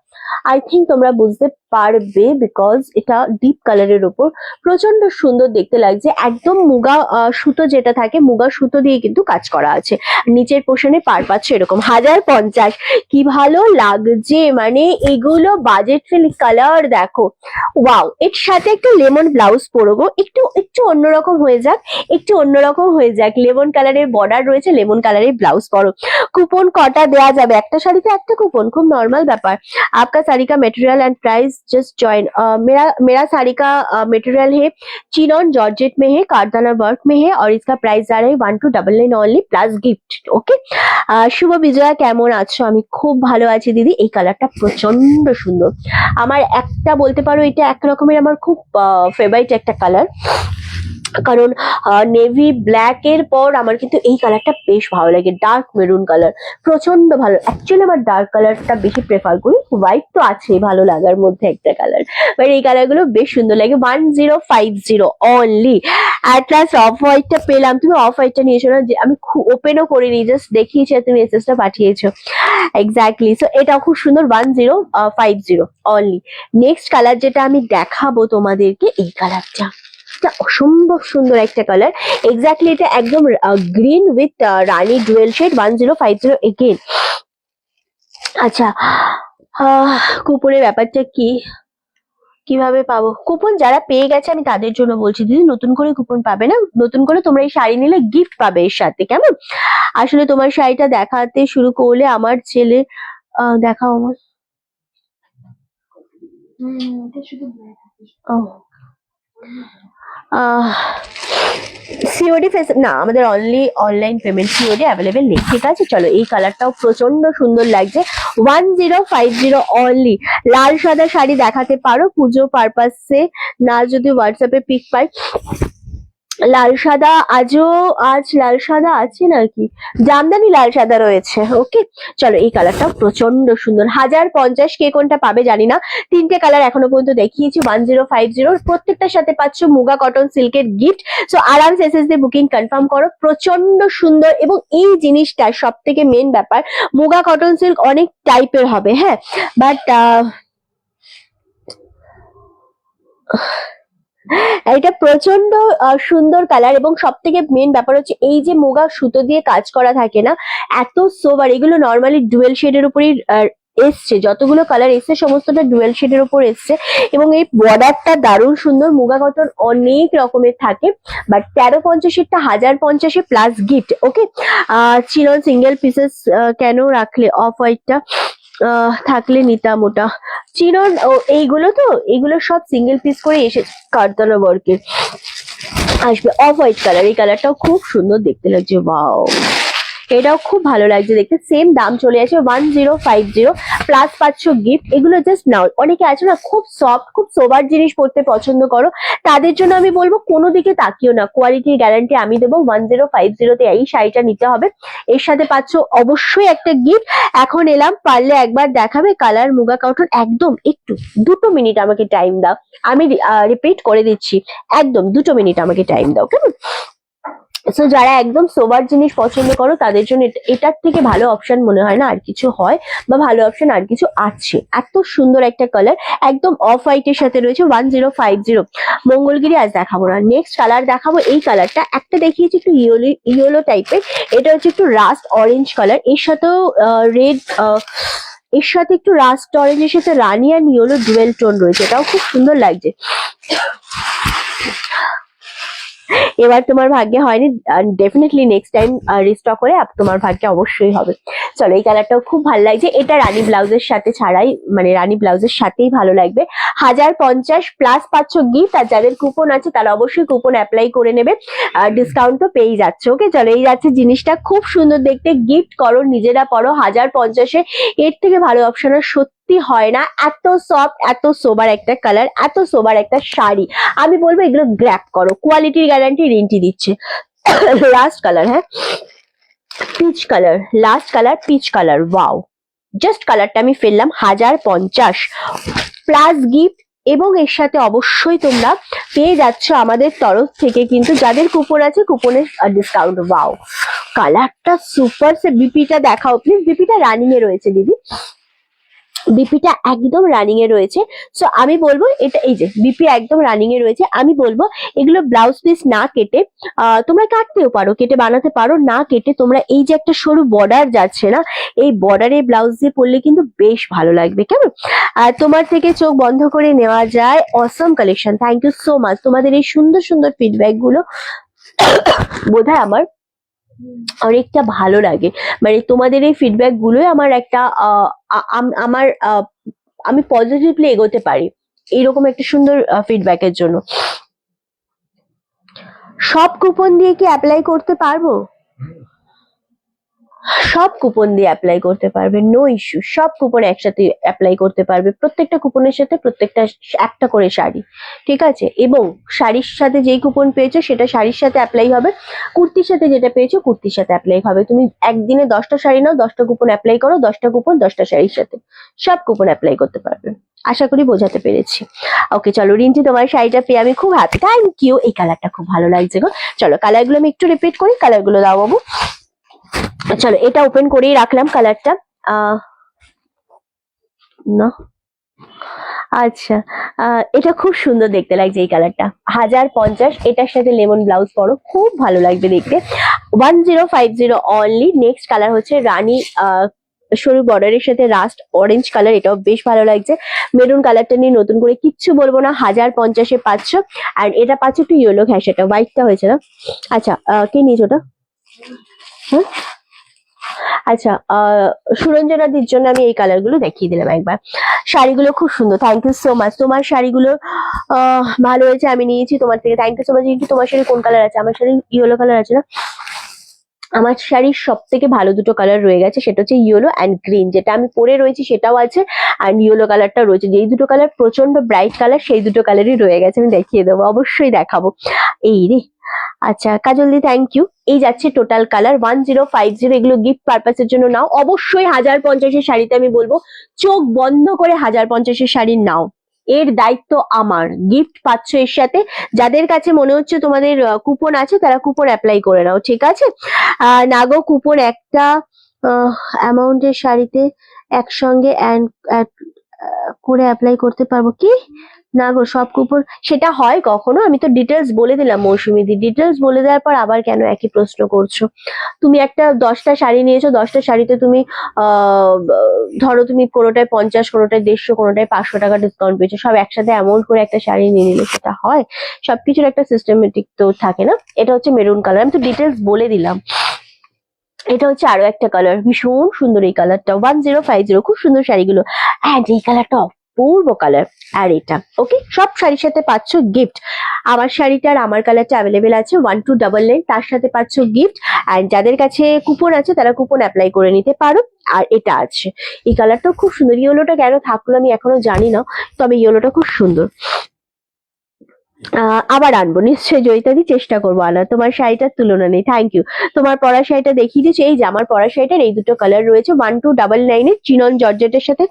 আই থিঙ্ক তোমরা বুঝতে পারবে, বিকজ এটা ডিপ কালারের উপর প্রচন্ড সুন্দর দেখতে লাগছে। একদম মুগা সুতো যেটা থাকে, মুগা সুতো দিয়ে কিন্তু কাজ করা আছে, নিচের পোর্শনে পার পাচ্ছে এরকম। 1050, কি ভালো লাগছে, মানে এগুলো বাজেট ফ্রেন্ডলি কালার দেখো। ওয়াও, এর সাথে একটু লেমন ব্লাউজ পরবো, একটু একটু অন্যরকম হয়ে যাক, একটু অন্যরকম হয়ে যাক। লেমন কালারের বর্ডার রয়েছে, লেমন কালারের ব্লাউজ পরো। কুপন কটা দেওয়া যাবে? একটা শাড়িতে একটা কুপন, খুব নর্মাল ব্যাপার। आपका साड़ी का material and price just join. मेरा साड़ी का मटेरियल है चिनॉन जॉर्जेट में है, कारदाना वर्क में है, और इसका प्राइस आ रहा है 1299 ओनली प्लस गिफ्ट। ओके, শুভ বিজয়া, কেমন আছো? আমি খুব ভালো আছি দিদি। এই কালারটা প্রচন্ড সুন্দর, আমার একটা বলতে পারো এটা এক রকমের আমার খুব ফেভারিট একটা কালার, কারণ নেভি ব্ল্যাক এর পর আমার কিন্তু এই কালারটা বেশ ভালো লাগে। ডার্ক মেরুন কালার প্রচন্ড ভালো, অ্যাকচুয়ালি আমার ডার্ক কালারটা বেশি প্রেফার করি, হোয়াইট তো আছে ভালো লাগার মধ্যে একটা কালার, বাট এই কালার গুলো বেশ সুন্দর লাগে। 1050 অনলি। অ্যাট লাস্ট অফ হোয়াইটটা পেলাম, তুমি অফ হোয়াইটটা নিয়েছো না? যে আমি ওপেনও করিনি, জাস্ট দেখিয়েছি আর তুমি এসএসটা পাঠিয়েছো। এক্স্যাক্টলি, সো এটা খুব সুন্দর, 1050 অনলি। নেক্সট কালার যেটা আমি দেখাবো তোমাদেরকে, এই কালারটা, এটা অসম্ভব সুন্দর একটা কালার। এক্স্যাক্টলি এটা একদম green with rani dual shade, 1050 again. আচ্ছা, কুপনের ব্যাপারটা কি, কিভাবে পাবো কুপন? যারা পেয়ে গেছে আমি তাদের জন্য বলছি দিদি, নতুন করে কুপন পাবে না। নতুন করে তোমরা এই শাড়ি নিলে গিফট পাবে এর সাথে, কেমন? আসলে তোমার শাড়িটা দেখাতে শুরু করলে আমার ছেলে, দেখাও আমার। সিওডি না, আমাদের only online payment, COD available নেই। ঠিক আছে, চলো এই কালারটাও প্রচন্ড সুন্দর লাগছে। 1050 অনলি। লাল সাদা শাড়ি দেখাতে পারো পুজো পারপাসে, না যদি হোয়াটসঅ্যাপে পিক পাই। লাল সাদা আজ লাল সাদা আছে নাকি, জামদানি লাল সাদা রয়েছে। ওকে, চলো এই কালারটা প্রচন্ড সুন্দর। 1050 কে কোনটা পাবে জানি না, তিনটে কালার এখনো পর্যন্ত দেখিয়েছি। 1050 প্রত্যেকটার সাথে পাচ্ছ মুগা কটন সিল্কের গিফট। সো আরামসে এসএসডি বুকিং কনফার্ম করো। প্রচন্ড সুন্দর, এবং এই জিনিসটা সব থেকে মেন ব্যাপার, মুগা কটন সিল্ক অনেক টাইপের হবে, হ্যাঁ, বাট এটা প্রচন্ড সুন্দর কালার। এবং সব থেকে মেন ব্যাপার হচ্ছে এই যে মুগা সুতো দিয়ে কাজ করা থাকে না, এত সোবার। এগুলো নর্মালি ডুয়েল শেডের উপরই এসছে, যতগুলো কালার এসছে সমস্তটা ডুয়েল শেডের উপর এসছে। এবং এই বর্ডারটা দারুণ সুন্দর। মুগা কটন অনেক রকমের থাকে, বাট 1350-এরটা 1050-এ প্লাস গিফট। ওকে, চিনন সিঙ্গেল পিসেস কেন রাখলে, অফ হোয়াইটটা থাকলে নিতাম ওটা। চিনন এইগুলো তো, এইগুলো সব সিঙ্গেল পিস করে এসেছে কারতলা ওয়ার্কের। আসবে অফ হোয়াইট কালার, এই কালারটাও খুব সুন্দর দেখতে লাগছে। ওয়াও, এটাও খুব ভালো লাগছে দেখতে। সেম দাম চলে আছে 1050 প্লাস পাচ্ছ গিফট। এগুলো জাস্ট নাও। অনেকে আছে না খুব সফট, খুব সোবার জিনিস পড়তে পছন্দ করো, তাদের জন্য আমি বলবো কোনো দিকে তাকিও না, কোয়ালিটির গ্যারান্টি আমি দেবো। 1050-তে এই শাড়িটা নিতে হবে। এর সাথে পাচ্ছ অবশ্যই একটা গিফট। এখন এলাম, পারলে একবার দেখাবে কালার মুগা কটন। একদম একটু 2 মিনিট আমাকে টাইম দাও, আমি রিপিট করে দিচ্ছি, একদম 2 মিনিট আমাকে টাইম দাও, কেমন? সো যারা একদম সোবার জিনিস পছন্দ করো তাদের জন্য এটার থেকে ভালো অপশন মনে হয় না আর কিছু হয়, বা ভালো অপশন আর কিছু আছে। এত সুন্দর একটা কালার, একদম অফ হোয়াইটের সাথে রয়েছে। 1050 মঙ্গলগিরি আজ দেখাবো না, নেক্সট কালার দেখাবো। এই কালারটা একটা দেখিয়েছি একটু ইয়েলো টাইপের, এটা হচ্ছে একটু রাস্ট অরেঞ্জ কালার। এর সাথেও রেড, এর সাথে একটু রাস্ট অরেঞ্জের সাথে রানি আর ইয়েলো ডুয়েল টোন রয়েছে, এটাও খুব সুন্দর লাগছে। এবার তোমার ভাগ্যে হয়নি, ডেফিনেটলি নেক্সট টাইম রিস্টক করে তোমার ভাগ্যে অবশ্যই হবে। চলো এই কালারটাও খুব ভালো লাগছে। এটা রানী ব্লাউজের সাথে ছাড়াই, মানে রানী ব্লাউজের সাথেই ভালো লাগবে। 1050 প্লাস পাচ্ছ গিফট। আর যাদের কুপন আছে তারা অবশ্যই কুপন অ্যাপ্লাই করে নেবে, ডিসকাউন্ট তো পেয়ে যাচ্ছে। ওকে, চলো এই যাচ্ছে জিনিসটা খুব সুন্দর দেখতে। গিফট করো, নিজেরা পরো। 1050-এ এর থেকে ভালো অপশন আর সত্যি হয় না। এত সফট, এত সোবার একটা কালার, এত সোবার একটা শাড়ি। আমি বলবো এগুলো গ্র্যাব করো, কোয়ালিটির গ্যারান্টি রিন্টি দিচ্ছে। লাস্ট কালার, হ্যাঁ, peach colour, last colour peach colour. Wow, just কালারটা আমি ফেললাম। 1050 প্লাস গিফট, এবং এর সাথে অবশ্যই তোমরা পেয়ে যাচ্ছ আমাদের তরফ থেকে কিন্তু যাদের কুপন আছে কুপনের ডিসকাউন্ট। ওয়াও, কালারটা সুপার। সে বিপিটা দেখাও প্লিজ। বিপিটা রানিং এ রয়েছে দিদি, বিপিটা একদম রানিং এ রয়েছে। সো আমি বলবো এটা, এই যে বিপি একদম রানিং এ রয়েছে, আমি বলবো এগুলো ব্লাউজ পিস না কেটে তোমরা কাটতেও পারো, কেটে বানাতে পারো। না কেটে তোমরা এই যে একটা সরু বর্ডার যাচ্ছে না, এই বর্ডারে ব্লাউজ দিয়ে পরলে কিন্তু বেশ ভালো লাগবে, কেমন? আর তোমার থেকে চোখ বন্ধ করে নেওয়া যায়। Awesome collection, thank you so much. তোমাদের এই সুন্দর সুন্দর ফিডব্যাক গুলো বোধহয় আমার অনেকটা ভালো লাগে। মানে তোমাদের এই ফিডব্যাক গুলোই আমার একটা আমার আমি পজিটিভলি এগোতে পারি এইরকম একটা সুন্দর ফিডব্যাকের জন্য। সব কুপন দিয়ে কি অ্যাপ্লাই করতে পারবো? সব কুপন দিয়ে অ্যাপ্লাই করতে পারবে, নো ইস্যু। সব কুপন একসাথে অ্যাপ্লাই করতে পারবে, প্রত্যেকটা কুপনের সাথে প্রত্যেকটা একটা করে শাড়ি, ঠিক আছে? এবং শাড়ির সাথে যেই কুপন পেয়েছো সেটা শাড়ির সাথে অ্যাপ্লাই হবে, কুর্তির সাথে যেটা পেয়েছো কুর্তির সাথে অ্যাপ্লাই হবে। তুমি একদিনে 10টা শাড়ি নাও, 10টা কুপন অ্যাপ্লাই করো, 10টা কুপন 10টা শাড়ির সাথে, সব কুপন অ্যাপ্লাই করতে পারবে। আশা করি বোঝাতে পেরেছি। ওকে, চলো রিন্টি, তোমার শাড়িটা পেয়ে আমি খুব হ্যাপি, থ্যাংক ইউ। এই কালারটা খুব ভালো লাগছে গো। চলো কালারগুলো আমি একটু রিপিট করি, কালারগুলো দাও বাবু। চলো এটা ওপেন করেই রাখলাম কালারটা। না, আচ্ছা, এটা খুব সুন্দর দেখতে লাগছে এই কালারটা। 1050, এটার সাথে লেমন ব্লাউজ পরো, খুব ভালো লাগবে দেখতে। 1050 অনলি। নেক্সট কালার হচ্ছে রানী সরু বর্ডারের সাথে রাস্ট অরেঞ্জ কালার, এটাও বেশ ভালো লাগছে। মেরুন কালারটা নিয়ে নতুন করে কিচ্ছু বলবো না, 1050-এ পাচ্ছ। আর এটা পাচ্ছ একটু ইয়েলো ঘ্যাসাটা, হোয়াইটটা হয়েছে না? আচ্ছা, কে নিয়েছো ওটা? হ্যাঁ, আচ্ছা, সুরঞ্জনাদির জন্য আমি এই কালার গুলো দেখিয়ে দিলাম একবার। শাড়িগুলো খুব সুন্দর, থ্যাংক ইউ সো মাচ। তোমার শাড়িগুলো ভালো হয়েছে, আমি নিয়েছি তোমার থেকে, থ্যাংক ইউ সো মাচ। তোমার শাড়ি কোন কালার আছে? আমার শাড়ি ইয়েলো কালার আছে না? আমার শাড়ির সব থেকে ভালো দুটো কালার রয়ে গেছে, সেটা হচ্ছে ইয়েলো অ্যান্ড গ্রিন। যেটা আমি পরে রয়েছি সেটাও আছে, আর ইয়েলো কালারটা রয়েছে। যেই দুটো কালার প্রচন্ড ব্রাইট কালার, সেই দুটো কালারই রয়ে গেছে। আমি দেখিয়ে দেবো, অবশ্যই দেখাবো। এই রে, আচ্ছা কাজল দি থ্যাংক ইউ। এই যাচ্ছে টোটাল কালার 1050। এগুলো গিফট পারপাসের জন্য নাও, অবশ্যই 1050-এর শাড়িতে আমি বলবো চোখ বন্ধ করে 1050-এর শাড়ি নাও, এর দায়িত্ব আমার। গিফট পাচ্ছ এর সাথে। যাদের কাছে মনে হচ্ছে তোমাদের কুপন আছে, তারা কুপন অ্যাপ্লাই করে নাও, ঠিক আছে? নাগো কুপন একটা অ্যামাউন্টের শাড়িতে একসঙ্গে করে অ্যাপ্লাই করতে পারবো কি? না গো, সব কুপন সেটা হয় কখনো? আমি তো ডিটেলস বলে দিলাম মৌসুমীদি, ডিটেলস বলে দেওয়ার পর আবার কেন একই প্রশ্ন করছো? তুমি একটা 10টা শাড়ি নিয়েছো, 10টা শাড়িতে তুমি ধরো তুমি কোনোটায় 50, কোনোটায় 150, কোনোটায় 500 টাকা ডিসকাউন্ট পেয়েছো, সব একসাথে অ্যামাউন্ট করে একটা শাড়ি নিয়ে নিলে সেটা হয়? সবকিছুর একটা সিস্টেমেটিক তো থাকে না? এটা হচ্ছে মেরুন কালার, আমি তো ডিটেলস বলে দিলাম। এটা হচ্ছে আরো একটা কালার, ভীষণ সুন্দর এই কালারটা, 1050, খুব সুন্দর শাড়িগুলো। অ্যান্ড এই কালারটা অপূর্ব কালার। আর এটা ওকে, সব শাড়ির সাথে পাচ্ছ গিফট। আমার শাড়িটার আমার কালারটা অ্যাভেলেবেল আছে 1299, তার সাথে পাচ্ছ গিফট। আর যাদের কাছে কুপন আছে তারা কুপন অ্যাপ্লাই করে নিতে পারো। আর এটা আছে, এই কালারটাও খুব সুন্দর। ইয়েলোটা কেন থাকলো আমি এখনো জানি না, তবে ইয়েলোটা খুব সুন্দর। আবার আনবো নিশ্চয়ই জয়িতাদি, চেষ্টা করবো আনার। তোমার শাড়িটার তুলনা নেই, থ্যাংক ইউ। তোমার পরা শাড়িটা দেখিয়ে দিচ্ছি। এই যে আমার পরা শাড়িটার এই দুটো কালার রয়েছে, 1299-এর চিনন জর্জেটের সাথে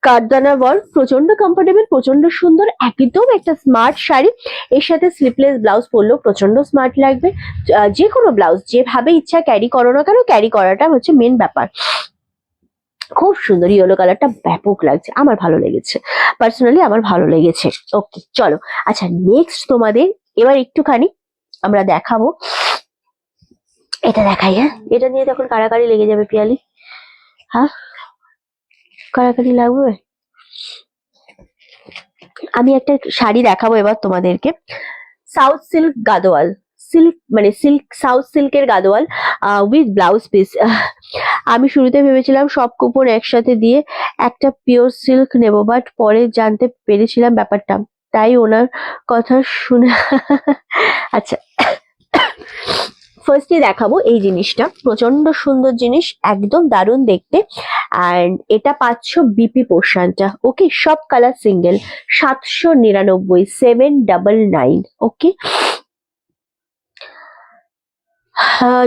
কাঠদানা ওয়ার্ক, প্রচন্ড কমফোর্টেবল, প্রচন্ড সুন্দর, একদম একটা স্মার্ট শাড়ি। এর সাথে স্লিপলেস ব্লাউজ পরলেও প্রচন্ড স্মার্ট লাগবে। যে কোনো ব্লাউজ যেভাবে ইচ্ছা ক্যারি করো না কেন, ক্যারি করাটা হচ্ছে মেন ব্যাপার। খুব সুন্দর ইয়েলো কালারটা, ব্যাপক লাগছে, আমার ভালো লেগেছে, পার্সোনালি আমার ভালো লেগেছে। ওকে চলো, আচ্ছা নেক্সট তোমাদের এবার একটুখানি আমরা দেখাবো, এটা দেখাই। হ্যাঁ, এটা নিয়ে তখন কাড়াকাড়ি লেগে যাবে পিয়ালি। হ্যাঁ, কাড়াকাড়ি লাগবে। আমি একটা শাড়ি দেখাবো এবার তোমাদেরকে, সাউথ সিল্ক গাদোয়াল, সিল্ক মানে সিল্ক, সাউথ সিল্কের গাদোয়াল উইথ ব্লাউজ পিস। আমি শুরুতে ভেবেছিলাম সব কুপন একসাথে দিয়ে একটা পিওর সিল্ক নেব, বাট পরে জানতে পেরেছিলাম ব্যাপারটা, তাই ওনার কথা শুনে আচ্ছা ফার্স্টে দেখাবো এই জিনিসটা, প্রচন্ড সুন্দর জিনিস, একদম দারুণ দেখতে। অ্যান্ড এটা পাচ্ছ বিপি পোর্শনটা, ওকে, সব কালার সিঙ্গেল, 799, 799, ওকে।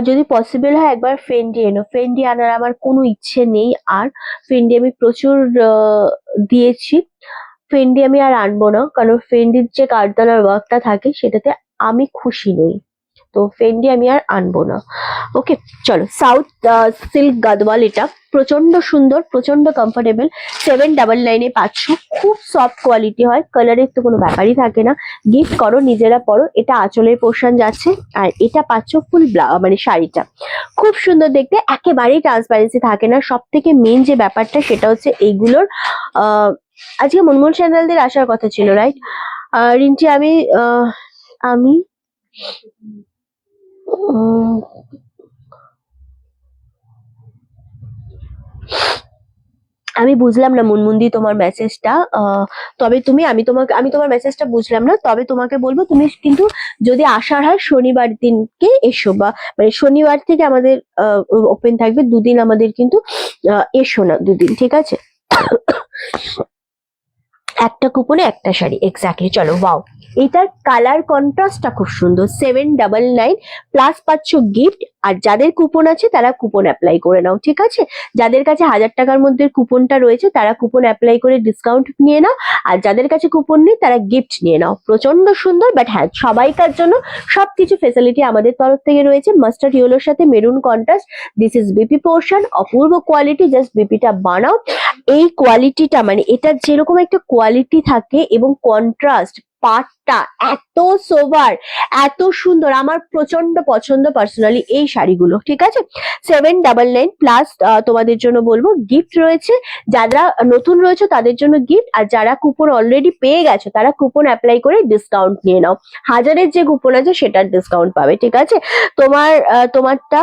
যদি পসিবল হয় একবার ফেন্ডি এনো, ফেন্ডি আনার আমার কোনো ইচ্ছে নেই আর, ফেন্ডি আমি প্রচুর দিয়েছি, ফেন্ডি আমি আর আনবো না, কারণ ফেন্ডির যে কাঠদানার ওয়ার্কটা থাকে সেটাতে আমি খুশি নই, তো ফেন্ডি আমি আর আনবো না। ওকে চলো, সাউথ সিল্ক গাদওয়াল, এটা প্রচন্ড সুন্দর, প্রচন্ড কমফোর্টেবল, 799-এ পাচ্ছ, খুব সফট কোয়ালিটি হয়, কালারের তো কোনো ব্যাপারই থাকে না, গিফট করো, নিজেরা পরো। এটা আঁচলের পোর্শন যাচ্ছে, আর এটা পাচ্ছ ফুল মানে শাড়িটা খুব সুন্দর দেখতে, একেবারেই ট্রান্সপারেন্সি থাকে না। সব থেকে মেন যে ব্যাপারটা সেটা হচ্ছে এইগুলোর আজকে মনমোহন স্যান্ডেলদের আসার কথা ছিল, রাইট রিন্টি? আমি আমি বুঝলাম না মুনমুন্দি তোমার মেসেজটা, তবে আমি তোমার মেসেজটা বুঝলাম না, তবে তোমাকে বলবো তুমি কিন্তু যদি আসার হয় শনিবার দিনকে এসো, বা মানে শনিবার থেকে আমাদের ওপেন থাকবে, দুদিন আমাদের কিন্তু এসো না, দুদিন, ঠিক আছে? একটা কুপনে একটা শাড়ি, এক্স্যাক্টলি। চলো, ওয়াও, এটার কালার কন্ট্রাস্টটা খুব সুন্দর, 799 প্লাস পাচ্ছ গিফট। আর যাদের কুপন আছে তারা কুপন অ্যাপ্লাই করে নাও, ঠিক আছে? যাদের কাছে 1000 টাকার মধ্যে কুপনটা রয়েছে তারা কুপন অ্যাপ্লাই করে ডিসকাউন্ট নিয়ে নাও, আর যাদের কাছে কুপন নেই তারা গিফট নিয়ে নাও। প্রচন্ড সুন্দর, বাট হ্যাঁ, সবাইকার জন্য সবকিছু ফেসিলিটি আমাদের তরফ থেকে রয়েছে। মাস্টার্ড ইয়েলোর সাথে maroon contrast, this is BP portion, অপূর্ব কোয়ালিটি, জাস্ট বিপিটা বানাও। এই কোয়ালিটিটা মানে এটা যেরকম একটা কোয়ালিটি থাকে এবং কন্ট্রাস্ট, পাটটা এত সোভার, এত সুন্দর, আমার প্রচন্ড পছন্দ পার্সোনালি এই শাড়িগুলো, ঠিক আছে? 799 প্লাস তোমাদের জন্য বলবো গিফট রয়েছে, যারা নতুন রয়েছে তাদের জন্য গিফট, আর যারা কুপন অলরেডি পেয়ে গেছো তারা কুপন অ্যাপ্লাই করে ডিসকাউন্ট নিয়ে নাও, 1000-এর যে কুপন আছে সেটার ডিসকাউন্ট পাবে, ঠিক আছে? তোমারটা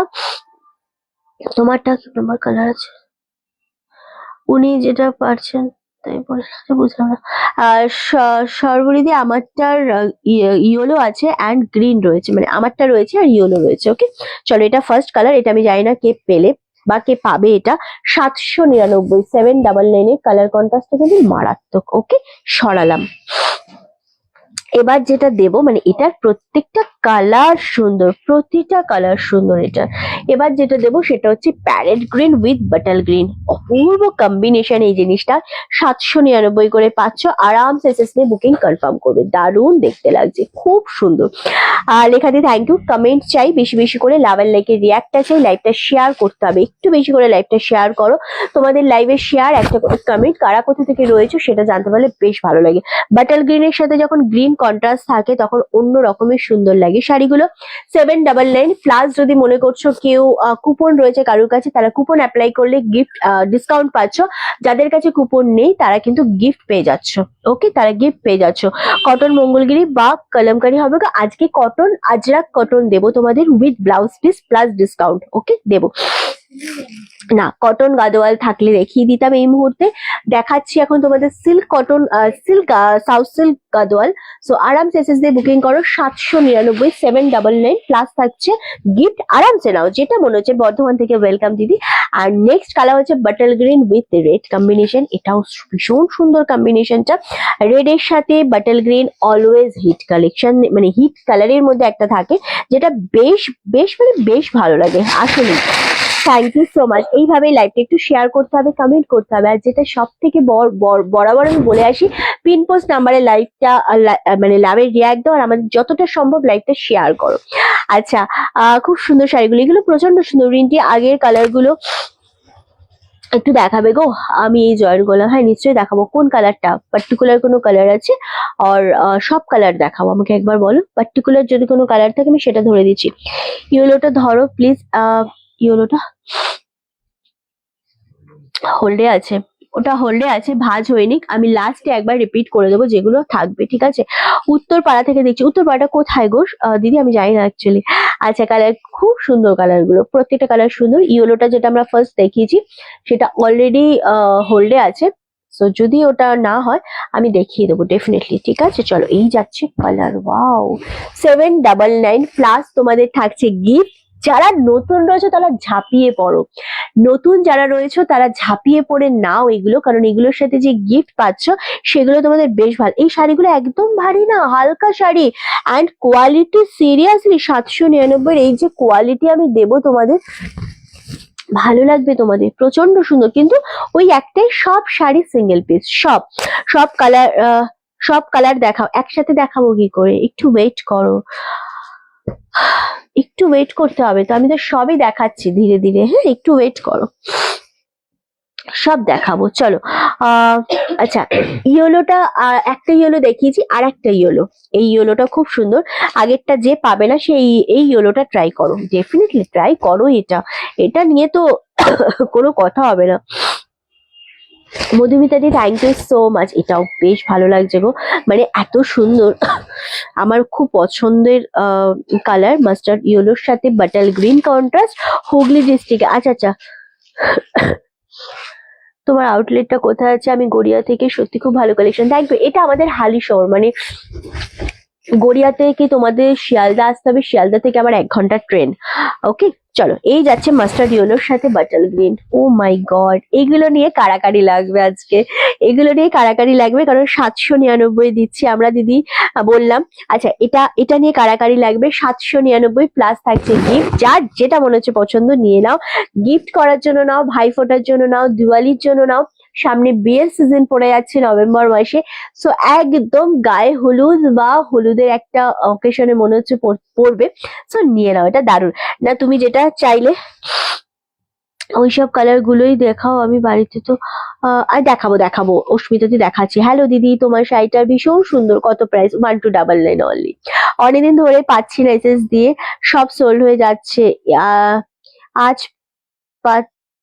তোমারটা কি নম্বর কালার আছে? উনি যেটা পারছেন তাই বলে বুঝলাম না। সর্বরিদি আমারটার ইয়েলো আছে অ্যান্ড গ্রিন রয়েছে, মানে আমারটা রয়েছে আর ইয়েলো রয়েছে। ওকে চলো, এটা ফার্স্ট কালার, এটা আমি জানি না কে পেলে বা কে পাবে। এটা 799, 799 এর কালার কন্ট্রাস্টটা কিন্তু মারাত্মক। ওকে সরালাম। এবার যেটা দেব, মানে এটার প্রত্যেকটা কালার সুন্দর, প্রতিটা কালার সুন্দর এটা। এবার যেটা দেব সেটা হচ্ছে parrot green with বাটাল green, Apurba combination এই জিনিসটা। 799 করে পাচ্ছ, আরামসে এসএস নিয়ে বুকিং কনফার্ম করবে। দারুণ দেখতে লাগছে, খুব সুন্দর। আর লেখা দিয়ে থ্যাংক ইউ। কমেন্ট চাই বেশি বেশি করে, লাভ এন্ড লাইকের রিয়াক্টটা চাই, লাইভটা শেয়ার করতে হবে, একটু বেশি করে লাইভটা শেয়ার করো। তোমাদের লাইভে শেয়ার, একটা করে কমেন্ট, কারা কোথা থেকে রয়েছে সেটা জানতে পারলে বেশ ভালো লাগে। বাটাল গ্রিনের সাথে যখন গ্রিন কন্ট্রাস্ট থাকে তখন অন্য রকমের সুন্দর লাগে শাড়িগুলো। 799 প্লাস যদি মনে করছো কেউ কুপন রয়েছে কারোর কাছে, তারা কুপন অ্যাপ্লাই করলে গিফট ডিসকাউন্ট পাচ্ছ। যাদের কাছে কুপন নেই তারা কিন্তু গিফট পেয়ে যাচ্ছ। ওকে, তারা গিফট পেয়ে যাচ্ছ। কটন মঙ্গলগিরি বা কলমকারি হবে। আজকে কটন আজরাক কটন দেবো তোমাদের with blouse piece plus discount. Okay দেবো না, কটন গাদোয়াল থাকলে দেখিয়ে দিতাম এই মুহূর্তে। দেখাচ্ছি এখন তোমাদের silk cotton, silk south silk Gadwal. So আরামসে এসএস দিয়ে বুকিং করো। 799, 799 প্লাস থাকছে গিফট। আরামসে নাও, যেটা মনে হচ্ছে। বর্ধমান থেকে ওয়েলকাম দিদি। আর নেক্সট কালার হচ্ছে bottle green with red combination, এটাও ভীষণ সুন্দর কম্বিনেশনটা। রেড এর সাথে bottle green always hit collection, মানে হিট কালারের মধ্যে একটা থাকে যেটা বেশ বেশ মানে বেশ ভালো লাগে আসলে। Thank you so much. এইভাবেই লাইভটা একটু শেয়ার করতে হবে, কমেন্ট করতে হবে। আর যেটা সব থেকে বরাবর আমি বলে আসি, পিন পোস্ট নাম্বারে লাইভটা মানে লাভের রিয়াক্ট দাও, আর আমাদের যতটা সম্ভব লাইভটা শেয়ার করো। আচ্ছা, খুব সুন্দর শাড়িগুলো, এগুলো প্রচন্ড সুন্দর। রিন্টি আগের কালার গুলো একটু দেখাবে গো? আমি এই জয়েন করলাম, হ্যাঁ নিশ্চয়ই দেখাবো। কোন কালারটা? পার্টিকুলার কোনো কালার আছে? আর সব কালার দেখাবো, আমাকে একবার বলো। পার্টিকুলার যদি কোনো কালার থাকে আমি সেটা ধরে দিচ্ছি। ইয়েলোটা ধরো প্লিজ। ইয়েলোটা হোল্ডে আছে, ওটা হোল্ডে আছে, ভাঁজ হয়নি। আমি লাস্টে একবার রিপিট করে দেবো যেগুলো থাকবে, ঠিক আছে? উত্তরপাড়া থেকে দেখছি। উত্তরপাড়াটা কোথায় গো দিদি? আমি জানি না অ্যাকচুয়ালি। আচ্ছা, কালার খুব সুন্দর, কালার গুলো প্রত্যেকটা কালার সুন্দর। ইয়েলোটা যেটা আমরা ফার্স্ট দেখিয়েছি সেটা অলরেডি হোল্ডে আছে। সো যদি ওটা না হয় আমি দেখিয়ে দেবো ডেফিনেটলি, ঠিক আছে? চলো, এই যাচ্ছে কালার। ওয়াও, 799 প্লাস তোমাদের থাকছে গিফট। যারা নতুন রয়েছে তারা ঝাঁপিয়ে পড়ো, নতুন যারা রয়েছে তারা ঝাঁপিয়ে পড়ে নাও এগুলো, কারণ এগুলোর সাথে যে গিফট পাচ্ছ সেগুলো তোমাদের বেশ ভালো। এই শাড়িগুলো একদম ভারী না, হালকা শাড়ি অ্যান্ড কোয়ালিটি সিরিয়াসলি 799 এই যে কোয়ালিটি আমি দেবো তোমাদের, ভালো লাগবে তোমাদের, প্রচন্ড সুন্দর। কিন্তু ওই একটাই, সব শাড়ি সিঙ্গেল পিস, সব সব কালার, সব কালার দেখাও একসাথে, দেখাবো কি করে? একটু ওয়েট করো, একটু ওয়েট করতে হবে তো, আমি তো সবই দেখাচ্ছি ধীরে ধীরে। হ্যাঁ একটু ওয়েট করো, সব দেখাবো। চলো, আচ্ছা, ইয়েলোটা একটা ইয়েলো দেখিয়েছি, আর একটা ইয়েলো, এই ইয়েলোটা খুব সুন্দর। আগেরটা যে পাবে না সেই এই ইয়েলোটা ট্রাই করো, ডেফিনেটলি ট্রাই করো। এটা এটা নিয়ে তো কোনো কথা হবে না। মধুমিতা দি থ্যাংক ইউ সো মাচ। এটাও বেশ ভালো লাগছে গো, মানে এত সুন্দর। আমার খুব পছন্দের কালার, মাস্টার্ড ইয়েলোর সাথে বাটাল গ্রিন কন্ট্রাস্ট, হুগলি ডিস্ট্রিক্টে। আচ্ছা আচ্ছা, তোমার আউটলেটটা কোথায় আছে? আমি গড়িয়া থেকে, সত্যি খুব ভালো কালেকশন, থ্যাংক ইউ। এটা আমাদের হালি শহর, মানে গড়িয়া থেকে তোমাদের শিয়ালদা আসতে হবে, শিয়ালদা থেকে আমার 1 ঘন্টার ট্রেন। ওকে চলো, এই যাচ্ছে মাস্টার্ড ইয়েলোর সাথে bottle green. O my god, এগুলো নিয়ে কারাকারি লাগবে আজকে, এগুলো নিয়ে কারাকারি লাগবে, কারণ 799 দিচ্ছি আমরা দিদি, বললাম। আচ্ছা, এটা এটা নিয়ে কারাকারি লাগবে। 799 প্লাস থাকছে গিফট, যার যেটা মনে হচ্ছে পছন্দ নিয়ে নাও। গিফট করার জন্য নাও, ভাই ফোটার জন্য নাও, দিওয়ালির জন্য নাও, সামনে বিয়ের সিজন পড়ে যাচ্ছে নভেম্বর মাসে। সো একদম গায়ে হলুদ বা হলুদের একটা অকেশনে মনে হচ্ছে পড়বে, সো নিয়ে নাও, এটা দারুণ। না তুমি যেটা চাইলে ওইসব কালার গুলোই দেখাও, আমি বাড়িতে তো আর দেখাবো দেখাবো। অস্মিতাদি দেখাচ্ছি। হ্যালো দিদি, তোমার শাড়িটা ভীষণ সুন্দর, কত প্রাইস? 1299 অনলি। অনেকদিন ধরে পাচ্ছি না এসএস দিয়ে, সব সোল্ড হয়ে যাচ্ছে। আজ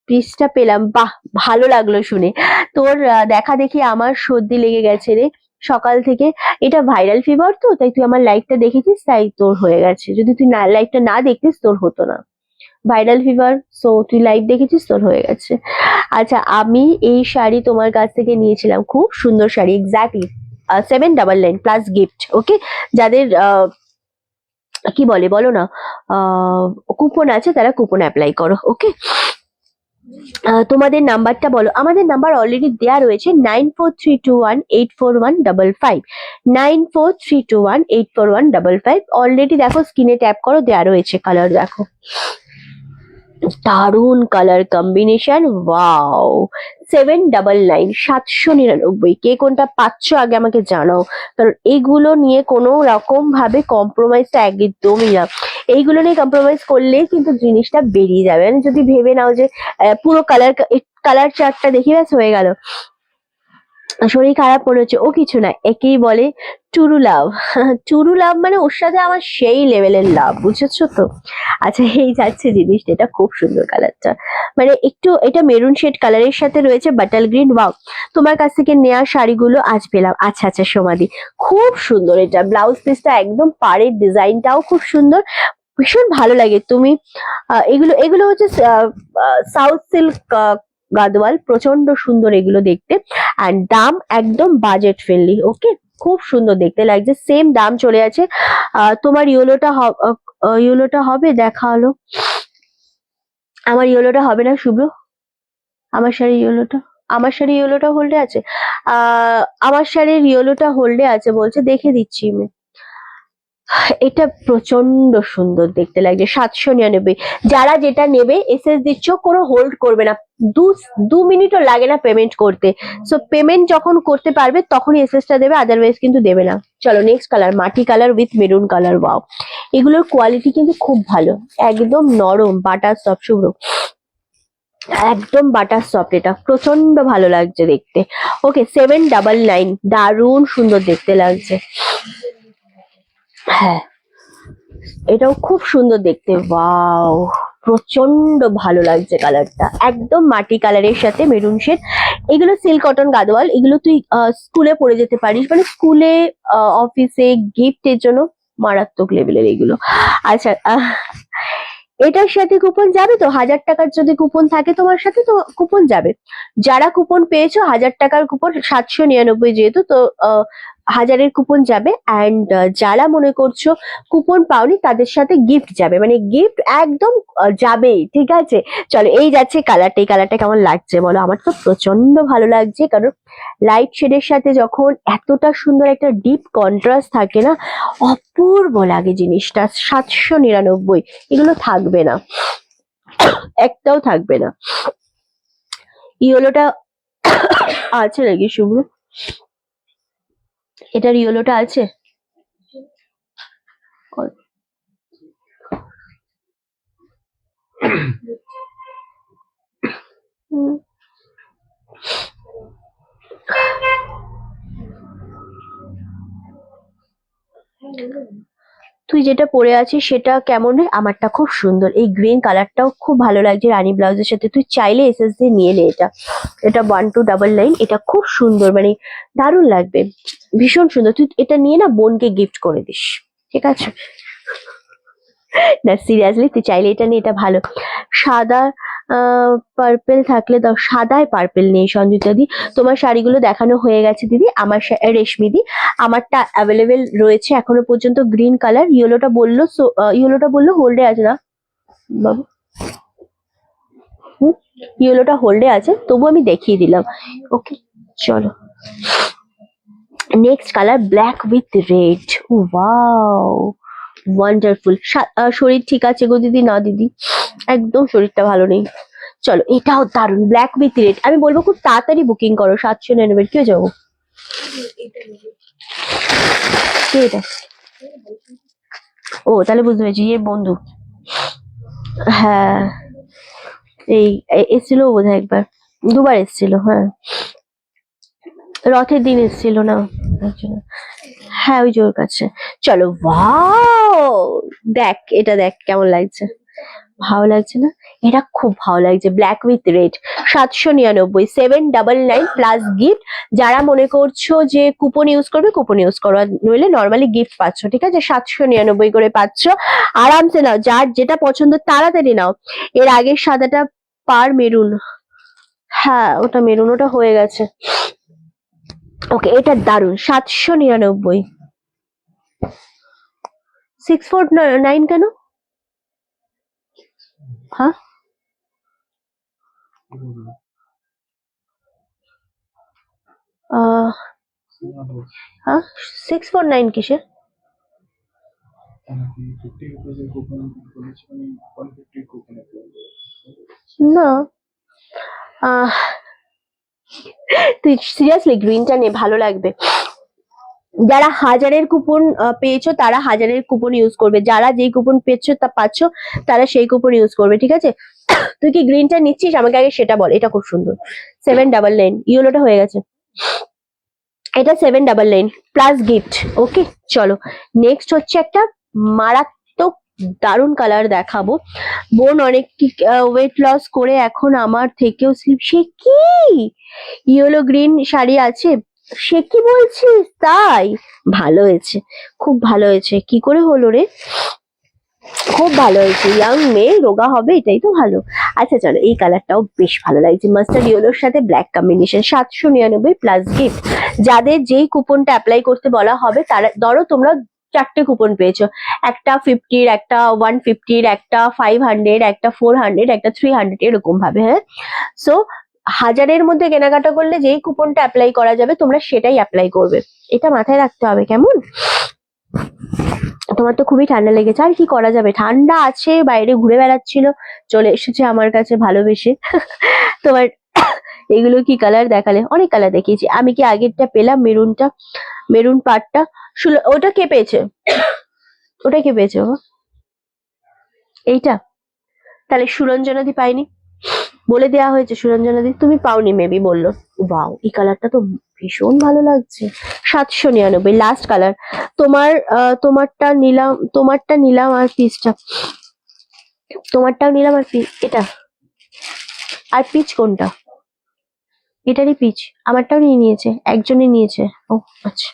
পিসটা পেলাম, বাহ ভালো লাগলো শুনে। তোর দেখা দেখি আমার সর্দি লেগে গেছে রে সকাল থেকে। এটা ভাইরাল ফিভার তো, তাই তুই আমার লাইভটা দেখেছিস তাই তোর হয়ে গেছে। যদি তুই লাইভটা না দেখতিস তোর হতো না। ভাইরাল ফিভার, সো তুই লাইভ দেখেছিস, তোর হয়ে গেছে। আচ্ছা, আমি এই শাড়ি তোমার কাছ থেকে নিয়েছিলাম, খুব সুন্দর শাড়ি, এক্স্যাক্টলি 799 প্লাস গিফট। ওকে, যাদের কি বলে বলো না, কুপন আছে, তারা কুপন অ্যাপ্লাই করো। ওকে, তোমাদের নাম্বারটা বলো। আমাদের নাম্বার অলরেডি দেওয়া রয়েছে 9432184155, 9432184155। অলরেডি দেখো স্ক্রিনে ট্যাপ করো, দেওয়া রয়েছে। কালার দেখো, দারুন কালার কম্বিনেশন, ওয়াও। 799, 799। কে কোনটা পাচ্ছ আগে আমাকে জানাও, কারণ এইগুলো নিয়ে কোনো রকম ভাবে কম্প্রোমাইজটা একদমই না। এইগুলো নিয়ে কম্প্রোমাইজ করলেই কিন্তু জিনিসটা বেরিয়ে যাবে। মানে যদি ভেবে নাও যে পুরো কালার চার্টটা দেখি ব্যাস হয়ে গেল, শরীর খারাপ মনে হচ্ছে, ও কিছু না, একেই বলে টুরু লাভ। টুরু লাভ মানে ওর সাথে আমার সেই লেভেলের লাভ, বুঝেছো তো? আচ্ছা, এই যাচ্ছে জিনিসটা, এটা খুব সুন্দর কালারটা, মানে একটু এটা মেরুন শেড কালারের সাথে রয়েছে বাটাল গ্রিন। ওয়াও, তোমার কাছ থেকে নেওয়া শাড়িগুলো আজ পেলাম। আচ্ছা আচ্ছা সমাধি, খুব সুন্দর। এটা ব্লাউজ পিসটা একদম পাড়ের, ডিজাইনটাও খুব সুন্দর, ভীষণ ভালো লাগে। তুমি এগুলো এগুলো হচ্ছে সাউথ সিল্ক গাদওয়াল, প্রচন্ড সুন্দর এগুলো দেখতে, আর দাম একদম বাজেট ফ্রেন্ডলি। ওকে, খুব সুন্দর দেখতে লাগছে, সেম দাম চলে আছে। তোমার ইয়েলোটা হবে, দেখা হলো। আমার ইয়েলোটা হবে না শুভ্র, আমার শাড়ি ইয়েলোটা হোল্ডে আছে। আমার শাড়ির ইয়েলোটা হোল্ডে আছে বলছে, দেখে দিচ্ছি আমি। এটা প্রচন্ড সুন্দর দেখতে লাগছে, 799। যারা যেটা নেবে এসএস দিচ্ছ, কোনো হোল্ড করবে না, দু মিনিটও লাগে না পেমেন্ট করতে। সো পেমেন্ট যখন করতে পারবে তখনই এসএসটা দেবে, আদারওয়াইজ কিন্তু দেবে না। চলো নেক্সট কালার, মাটি colour with maroon colour. Wow, এগুলোর কোয়ালিটি কিন্তু খুব ভালো, একদম নরম বাটার সফট। শুভ্র, একদম বাটার সফট, এটা প্রচন্ড ভালো লাগছে দেখতে। ওকে, 799, দারুণ সুন্দর দেখতে লাগছে। হ্যাঁ, এটাও খুব সুন্দর দেখতে, ওয়াও, প্রচন্ড ভালো লাগছে কালারটা, একদম মাটি কালারের সাথে মেরুন শেড। এগুলো সিল্ক কটন গাদোয়াল, এগুলো তুই স্কুলে পরে যেতে পারিস, মানে স্কুলে, অফিসে গিফটের জন্য মারাত্মক লেভেলের এগুলো। আচ্ছা, এটার সাথে কুপন যাবে তো, 1000 টাকার যদি কুপন থাকে তোমার সাথে তো কুপন যাবে। যারা কুপন পেয়েছো 1000 টাকার কুপন, 799 যেহেতু, তো 1000-এর কুপন যাবে। অ্যান্ড যারা মনে করছো কুপন পাওনি, তাদের সাথে গিফট যাবে, মানে গিফট একদম যাবেই। ঠিক আছে, চলো এই যাচ্ছে কালারটা। এই কালারটা কেমন লাগছে বলো? আমার তো প্রচন্ড ভালো লাগছে, কারণ লাইট শেডের সাথে যখন এতটা সুন্দর একটা ডিপ কন্ট্রাস্ট থাকে না, অপূর্ব লাগে জিনিসটা। 799, এগুলো থাকবে না, একটাও থাকবে না। ইয়েলোটা আছে নাকি শুভ্র? এটার ইয়েলোটা আছে? তুই যেটা পরে আছিস সেটা কেমন রে? আমারটা খুব সুন্দর, এই গ্রিন কালারটাও খুব ভালো লাগছে রানী ব্লাউজের সাথে। তুই চাইলে এসএস দিয়ে নিয়ে নে এটা, এটা 1299। এটা খুব সুন্দর, মানে দারুণ লাগবে, ভীষণ সুন্দর। তুই এটা নিয়ে না বোনকে গিফট করে দিস, ঠিক আছে? না সিরিয়াসলি, তুই চাইলে এটা নিয়ে, এটা ভালো। সাদা পার্পেল থাকলে দাও, সাদায় পার্পেল নেই সঞ্জিতা দি। তোমার শাড়িগুলো দেখানো হয়ে গেছে দিদি, আমার রেশমি দি, আমারটা অ্যাভেলেবেল রয়েছে এখনো পর্যন্ত। গ্রিন কালার, ইয়েলোটা বললো হোল্ডে আছে না বাবু? ইয়েলোটা হোল্ডে আছে, তবু আমি দেখিয়ে দিলাম। ওকে, চলো next colour, black with red. Wow, wonderful. শরীর ঠিক আছে গো দিদি? না দিদি, একদম শরীরটা ভালো নেই। চলো এটাও দারুন, ব্ল্যাক উইথ রেড। আমি বলবো খুব তাড়াতাড়ি বুকিং করো, 799। কেউ যাবো, কে এটা? ও তাহলে বুঝতে পেরেছি, এ বন্ধু। হ্যাঁ, এই এসেছিল বোধহয় একবার, দুবার এসেছিল। হ্যাঁ, রথের দিন এসেছিল না? হ্যাঁ, ওই যে ওর কাছে। চলো, ওয়াও, দেখ এটা, দেখ কেমন লাগছে। ভালো লাগছে না? এটা খুব ভালো লাগছে, black with red, 799, 799 plus gift. যারা মনে করছো যে কুপন ইউজ করবে, কুপন ইউজ করো, নইলে নর্মালি গিফট পাচ্ছ, ঠিক আছে? 799 করে পাচ্ছ, আরামসে নাও, যার যেটা পছন্দ তাড়াতাড়ি নাও। এর আগের সাদাটা পার মেরুন, হ্যাঁ ওটা মেরুন, ওটা হয়ে গেছে। ওকে, এটা দারুন, 799। 649 কেন? হ্যাঁ হ্যাঁ 649 কিসে? না তুই সিরিয়াসলি গ্রিনটা নে, ভালো লাগবে। যারা 1000-এর কুপন পেয়েছো তারা 1000-এর কুপন ইউজ করবে, যারা যেই কুপন পেয়েছো তা পাচ্ছ তারা সেই কুপন ইউজ করবে, ঠিক আছে? তুই কি গ্রিনটা নিচ্ছিস? আমাকে আগে সেটা বল। এটা খুব সুন্দর, 799, ইয়েলোটা হয়ে গেছে, এটা 799 প্লাস গিফট। ওকে চলো, নেক্সট হচ্ছে একটা মারাত্মক দারুণ কালার দেখাবো। বোন অনেক ওয়েট লস করে এখন আমার থেকেও স্লিপ, সে কি ইয়েলো গ্রিন শাড়ি আছে? সে কি বলছিস? তাই? ভালো হয়েছে, খুব ভালো হয়েছে। কি করে হলো রে? খুব ভালো হয়েছে, ইয়াং মেয়ে রোগা হবে, এটাই তো ভালো। আচ্ছা চলো, এই কালারটাও বেশ ভালো লাগছে, মাস্টার্ড ইয়েলোর সাথে ব্ল্যাক কম্বিনেশন, 799 প্লাস গিফট। যাদের যেই কুপনটা অ্যাপ্লাই করতে বলা হবে তারা, ধরো তোমরা 4টে কুপন পেয়েছো, একটা 50-র, একটা 150-র, একটা 500, একটা 400, একটা 300, এরকম ভাবে। হ্যাঁ, সো 1000-এর মধ্যে কেনাকাটা করলে যেই কুপনটা অ্যাপ্লাই করা যাবে তোমরা সেটাই অ্যাপ্লাই করবে, এটা মাথায় রাখতে হবে, কেমন? তোমার তো খুবই ঠান্ডা লেগেছে, আর কি করা যাবে, ঠান্ডা আছে, বাইরে ঘুরে বেড়াচ্ছিল, চলে এসেছে আমার কাছে ভালোবেসে। তোমার এগুলো কি কালার দেখালে? অনেক কালার দেখিয়েছি আমি, কি আগেরটা পেলাম মেরুনটা, মেরুন পাটটা? ওটা কে পেয়েছে? ওটা কে পেয়েছে? এইটা? তাহলে সুরঞ্জনাদি পাইনি, বলে দেওয়া হয়েছে সুরঞ্জনাদি, তুমি পাওনি মেবি, বললো। ওয়াও, এই কালারটা তো ভীষণ ভালো লাগছে, 799 লাস্ট কালার। তোমারটা নিলাম, তোমারটা নিলাম আর পিচটা, তোমারটাও নিলাম আর পিচ, এটা আর পিচ কোনটা? এটারই পিচ, আমারটাও নিয়ে নিয়েছে, একজনই নিয়েছে। ও আচ্ছা,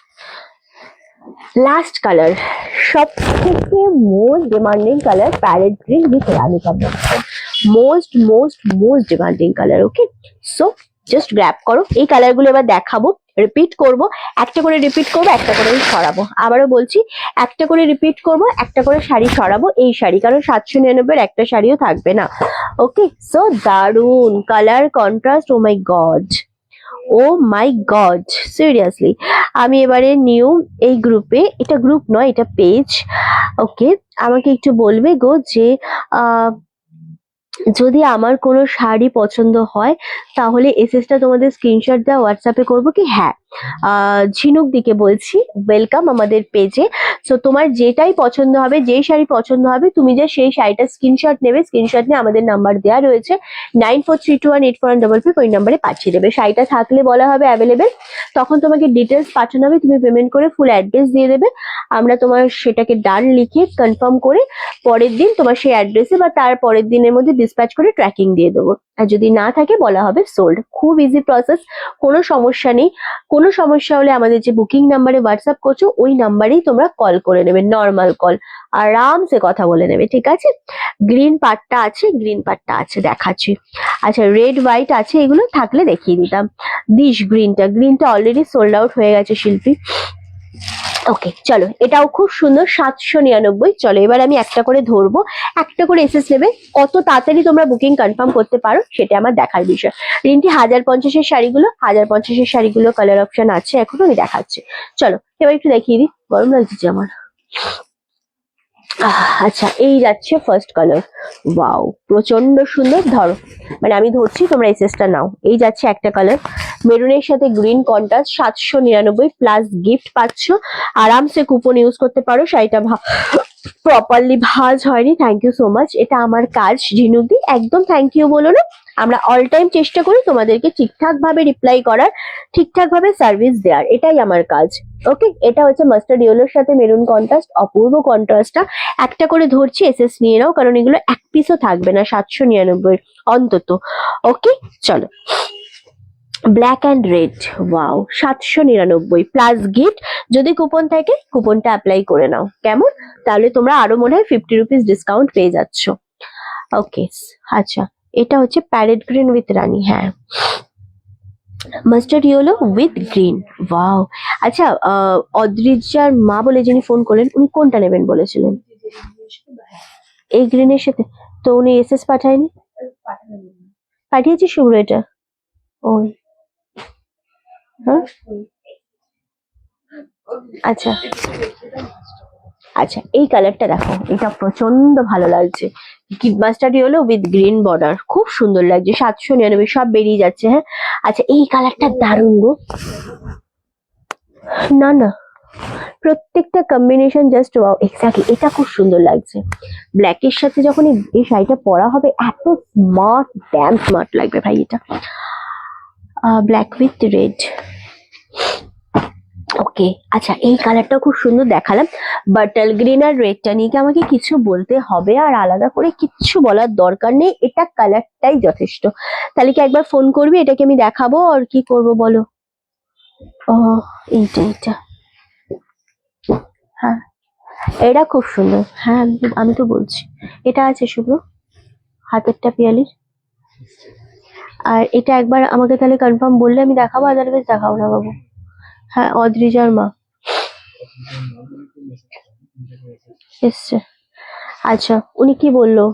লাস্ট কালার, সব থেকে most demanding colour, parrot green with Rani combination, most most most demanding colour. Okay, so just grab করো। এই কালার গুলো এবার দেখাবো, রিপিট করব, একটা করে রিপিট করবো, একটা করে সরাবো। আবারও বলছি, একটা করে রিপিট করব, একটা করে শাড়ি সরাবো, এই শাড়ি, কারণ 799 একটা শাড়িও থাকবে না। ওকে, সো দারুন colour contrast, O my god, O my god, seriously. আমি এবারে নিউ এই গ্রুপে, এটা গ্রুপ নয়, এটা পেজ। ওকে, আমাকে একটু বলবে গো যে যদি আমার কোনো শাড়ি পছন্দ হয় তাহলে এসএসটা তোমাদের স্ক্রিনশট দেওয়া হোয়াটসঅ্যাপে করবো কি? হ্যাঁ, ঝিনুক দিকে বলছি, ওয়েলকাম আমাদের পেজে। সো তোমার যেটাই পছন্দ হবে, যেই শাড়ি পছন্দ হবে, তুমি যে সেই শাড়িটা স্ক্রিনশট নেবে, স্ক্রিনশট নিয়ে আমাদের নাম্বার দেওয়া রয়েছে 9432184155, ওই নাম্বারে পাঠিয়ে দেবে। শাড়িটা থাকলে বলা হবে অ্যাভেলেবেল, তখন তোমাকে ডিটেলস পাঠানো হবে, তুমি পেমেন্ট করে ফুল অ্যাড্রেস দিয়ে দেবে, আমরা তোমার সেটাকে ডান লিখে কনফার্ম করে পরের দিন তোমার সেই অ্যাড্রেসে বা তার পরের দিনের মধ্যে ডিসপ্যাচ করে ট্র্যাকিং দিয়ে দেবো। আর যদি না থাকে বলা হবে সোল্ড। খুব ইজি প্রসেস, কোনো সমস্যা নেই। কোনো সমস্যা হলে আমাদের যে বুকিং নাম্বারে হোয়াটসঅ্যাপ করছো ওই নাম্বারেই তোমরা কল করে নেবে, নর্মাল কল, আরামসে কথা বলে নেবে, ঠিক আছে? গ্রিন পার্টটা আছে, গ্রিন পার্টটা আছে দেখাচ্ছি। আচ্ছা, রেড হোয়াইট আছে, এগুলো থাকলে দেখিয়ে দিতাম। দিস গ্রিনটা, গ্রিনটা অলরেডি সোল্ড আউট হয়ে গেছে শিল্পী। ওকে চলো, এটাও খুব সুন্দর, 799। চলো এবার আমি একটা করে ধরবো, একটা করে এসএস নেবে, কত তাড়াতাড়ি তোমরা বুকিং কনফার্ম করতে পারো সেটা আমার দেখার বিষয়। রিন্টি 1050-এর শাড়িগুলো, 1050-এর শাড়িগুলো কালার অপশন আছে এখনো, আমি দেখাচ্ছি। চলো এবার একটু দেখিয়ে দিই, গরম লাগছে আমার। আচ্ছা, এই যাচ্ছে ফার্স্ট কালার, ওয়াও প্রচন্ড সুন্দর, ধরো, মানে আমি ধরছি, তোমরা এসএসটা নাও। এই যাচ্ছে একটা কালার, মেরুনের সাথে গ্রিন কন্ট্রাস্ট, 799 প্লাস গিফট পাচ্ছ, আরামসে কুপন ইউজ করতে পারো। শাড়িটা প্রপারলি ভাঁজ হয়নি, থ্যাংক ইউ সো মাচ, এটা আমার কাজ ঝিনুকদি, একদম থ্যাংক ইউ বলো না। আমরা অল টাইম চেষ্টা করি তোমাদেরকে ঠিকঠাক ভাবে রিপ্লাই করার, ঠিকঠাক ভাবে সার্ভিস দেওয়ার, এটাই আমার কাজ। ওকে, এটা হচ্ছে মাস্টার্ড ইয়েলোর সাথে মেরুন কন্ট্রাস্ট, অপূর্ব কন্ট্রাস্টটা। একটা করে ধরছি, এসএস নিয়ে নাও, কারণ এগুলো এক পিসও থাকবে না 799 অন্তত। ওকে চলো, black and red, wow 799 plus gift. যদি কুপন থাকে কুপনটা অ্যাপ্লাই করে নাও, কেমন? তাহলে তোমরা আরো মনে হয় 50 রুপিস ডিসকাউন্ট পেয়ে যাচ্ছ। ওকে আচ্ছা, এটা হচ্ছে প্যারেট গ্রিন উইথ রানী, হ্যাঁ mustard yellow with green, wow. আচ্ছা অদ্রিজার মা বলে যিনি ফোন করলেন, উনি কোনটা নেবেন বলেছিলেন? এই গ্রিনের সাথে? তো উনি এসএস পাঠায়নি? পাঠিয়েছি শুভ্র এটা। ওই হ্যাঁ আচ্ছা আচ্ছা, এই কালারটা দেখো, এটা প্রচন্ড ভালো লাগছে, mustard yellow with green border, খুব সুন্দর লাগছে। 799, সব বেরিয়ে যাচ্ছে। হ্যাঁ আচ্ছা, এই কালারটা দারুণ গো। না না, প্রত্যেকটা কম্বিনেশন জাস্ট ওয়াও, এক্স্যাক্টলি, এটা খুব সুন্দর লাগছে। ব্ল্যাকের সাথে যখন এই শাড়িটা পরা হবে, এত স্মার্ট, ড্যাম স্মার্ট লাগবে ভাই এটা। ব্ল্যাক উইথ রেড, ওকে আচ্ছা, এই কালারটাও খুব সুন্দর দেখালাম। বাটাল গ্রিন আর রেডটা নিয়ে কি আমাকে কিছু বলতে হবে? আর আলাদা করে কিচ্ছু বলার দরকার নেই, এটা কালারটাই যথেষ্ট। তাহলে কি একবার ফোন করবি, এটাকে আমি দেখাবো আর কি করব বলো? ও এইটা এইটা, হ্যাঁ এটা খুব সুন্দর, হ্যাঁ আমি তো বলছি। এটা আছে শুভ্র, হাতেরটা পিয়ালির। আর এটা একবার আমাকে তাহলে কনফার্ম বললে আমি দেখাবো, আদারওয়াইজ দেখাবো না বাবু। হ্যাঁ অদ্রিজার মা এসছে। আচ্ছা উনি কি বললো?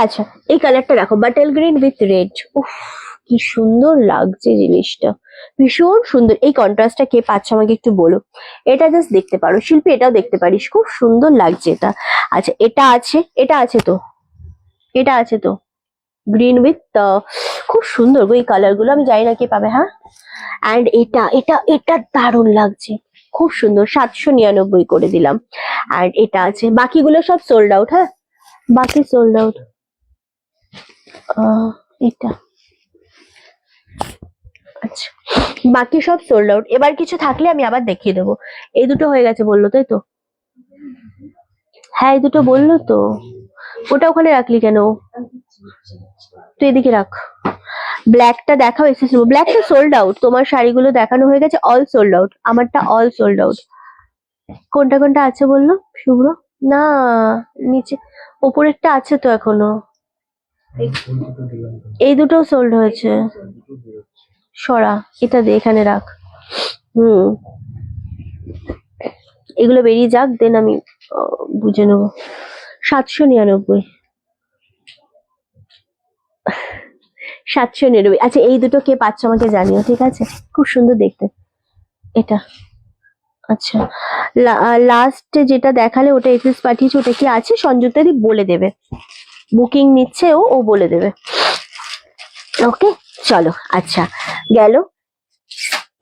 আচ্ছা এই কালারটা দেখো, বাটেল গ্রিন উইথ রেড, উফ কি সুন্দর লাগছে জিনিসটা, ভীষণ সুন্দর। এই কন্ট্রাস্টটা কে পাচ্ছ আমাকে একটু বলো। এটা জাস্ট দেখতে পারো শিল্পী, এটাও দেখতে পারিস, খুব সুন্দর লাগছে এটা। আচ্ছা এটা আছে, এটা আছে তো, এটা আছে তো গ্রিন উইথ, খুব সুন্দর গো এই কালার গুলো, আমি জানি না কে পাবে। হ্যাঁ অ্যান্ড এটা এটা এটা দারুণ লাগছে, খুব সুন্দর, 799 করে দিলাম। অ্যান্ড এটা আছে, বাকিগুলো সব সোল্ড আউট। হ্যাঁ বাকি সোল্ড আউট। এটা আচ্ছা, বাকি সব সোল্ড আউট। এবার কিছু থাকলে আমি আবার দেখিয়ে দেবো। এই দুটো হয়ে গেছে বললো তাই তো? হ্যাঁ এই দুটো বললো তো, ওটা ওখানে রাখলি কেন? তুই এদিকে রাখ। ব্ল্যাকটা দেখাও, এসেছিল ব্ল্যাকটা সোল্ড আউট, তোমার শাড়িগুলো দেখানো হয়ে গেছে, অল সোল্ড আউট, আমারটা অল সোল্ড আউট। কোনটা কোনটা আছে বললো শুভ্র? না নিচে, ওপরেরটা আছে তো এখনো, এই দুটো সোল্ড হয়েছে। সরা, এটা দে এখানে রাখ। হুম এগুলো বেরিয়ে যাক, দেন আমি বুঝে নেবো। 799, 799। আচ্ছা এই দুটো কে পাচ্ছ আমাকে জানিও, ঠিক আছে? খুব সুন্দর দেখতে এটা। আচ্ছা লাস্ট যেটা দেখালে ওটা এসএস পাঠিয়েছে, ওটা কি আছে? সঞ্জুতাদি বলে দেবে, বুকিং নিচ্ছে ও, ও বলে দেবে। ওকে চলো আচ্ছা গেল।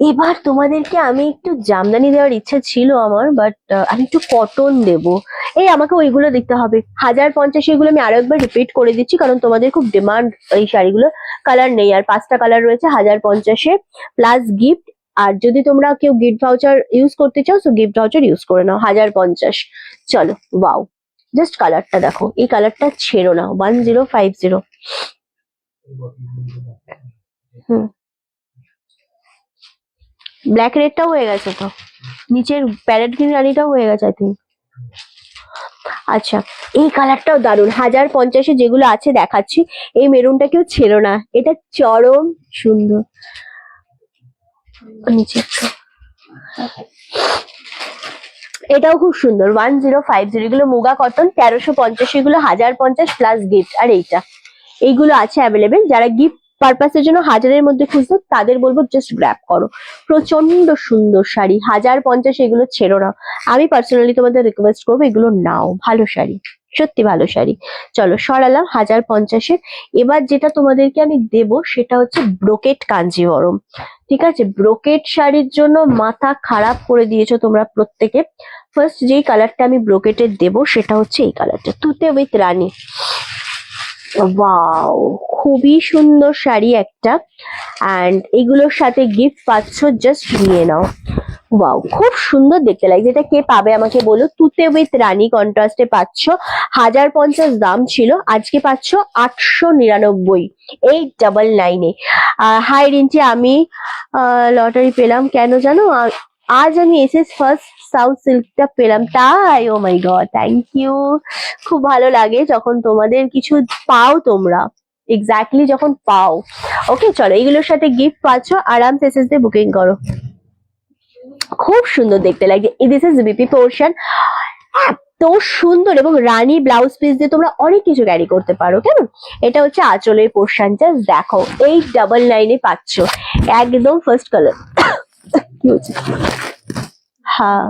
এবার তোমাদেরকে আমি একটু জামদানি দেওয়ার ইচ্ছা ছিল আমার, বাট আমি একটু কটন দেব। এই আমাকে ওইগুলো দেখতে হবে, 1050 এগুলো আমি আরো একবার রিপিট করে দিচ্ছি, কারণ তোমাদের খুব ডিমান্ড এই শাড়িগুলো। কালার নেই, আর 5টা কালার রয়েছে 1050-এ প্লাস গিফট। আর যদি তোমরা কেউ গিফট ভাউচার ইউজ করতে চাও, তো গিফট ভাউচার ইউজ করে নাও 1050। চলো ওয়াও, জাস্ট কালারটা দেখো, এই কালারটা ছেড়ো না, 1050। হুম ব্ল্যাক রেডটাও হয়ে গেছে তো, নিচের প্যারেট গ্রিন রানিটাও হয়ে গেছে আই থিঙ্ক। আচ্ছা এই কালারটাও দারুণ, 1050-এ যেগুলো আছে দেখাচ্ছি। এই মেরুনটা কেউ ছিল না, এটা চরম সুন্দর। নিচে এটাও খুব সুন্দর, 1050, এগুলো মুগা কটন, 1350, এগুলো 1050 প্লাস গিফট। আর এইগুলো আছে অ্যাভেলেবেল, যারা গিফট পারপাসের জন্য 1000-এর মধ্যে খুঁজছো তাদের বলবো জাস্ট গ্র্যাব করো। প্রচন্ড সুন্দর শাড়ি, 1050, এগুলো ছেড়ো না। আমি পার্সোনালি তোমাদের রিকোয়েস্ট করবো এগুলো নাও, ভালো শাড়ি, সত্যি ভালো শাড়ি। চলো সরালাম 1050-এর। এবার যেটা তোমাদেরকে আমি দেব সেটা হচ্ছে ব্রোকেট কাঞ্জিভরম। ঠিক আছে, ব্রোকেট শাড়ির জন্য মাথা খারাপ করে দিয়েছো তোমরা প্রত্যেকে। ফার্স্ট যেই কালারটা আমি ব্রোকেটের দেব সেটা হচ্ছে এই কালারটা, তুতে উইথ রানী। ওয়াও, খুবই সুন্দর শাড়ি একটা, অ্যান্ড এগুলোর সাথে গিফট পাচ্ছ, জাস্ট নিয়ে নাও। ওয়াও, খুব সুন্দর দেখতে লাগছে। এটা কে পাবে আমাকে বলো? তুতে উইথ রানী কন্ট্রাস্টে পাচ্ছ, 1050 দাম ছিল, আজকে পাচ্ছ 899, 899-এ। হাই রিঞ্চি, আমি লটারি পেলাম কেন জানো? আজ আমি এসএস ফার্স্ট সাউথ সিল্কটা পেলাম, তাই? ও মাই গড, থ্যাংক ইউ। খুব ভালো লাগে যখন তোমাদের কিছু পাও তোমরা, এক্স্যাক্টলি যখন পাও। ওকে চলো, এগুলোর সাথে গিফট পাচ্ছ, আরামসে এসএস দিয়ে বুকিং করো। খুব সুন্দর দেখতে লাগে। দিস ইজ বিপি পোর্শন, এত সুন্দর, এবং রানী ব্লাউজ পিস দিয়ে তোমরা অনেক কিছু ক্যারি করতে পারো। কেমন? এটা হচ্ছে আঁচলের পোর্শন, জাস্ট দেখো, 899-এ পাচ্ছ, একদম ফার্স্ট কালার। কি হচ্ছে? হ্যাঁ,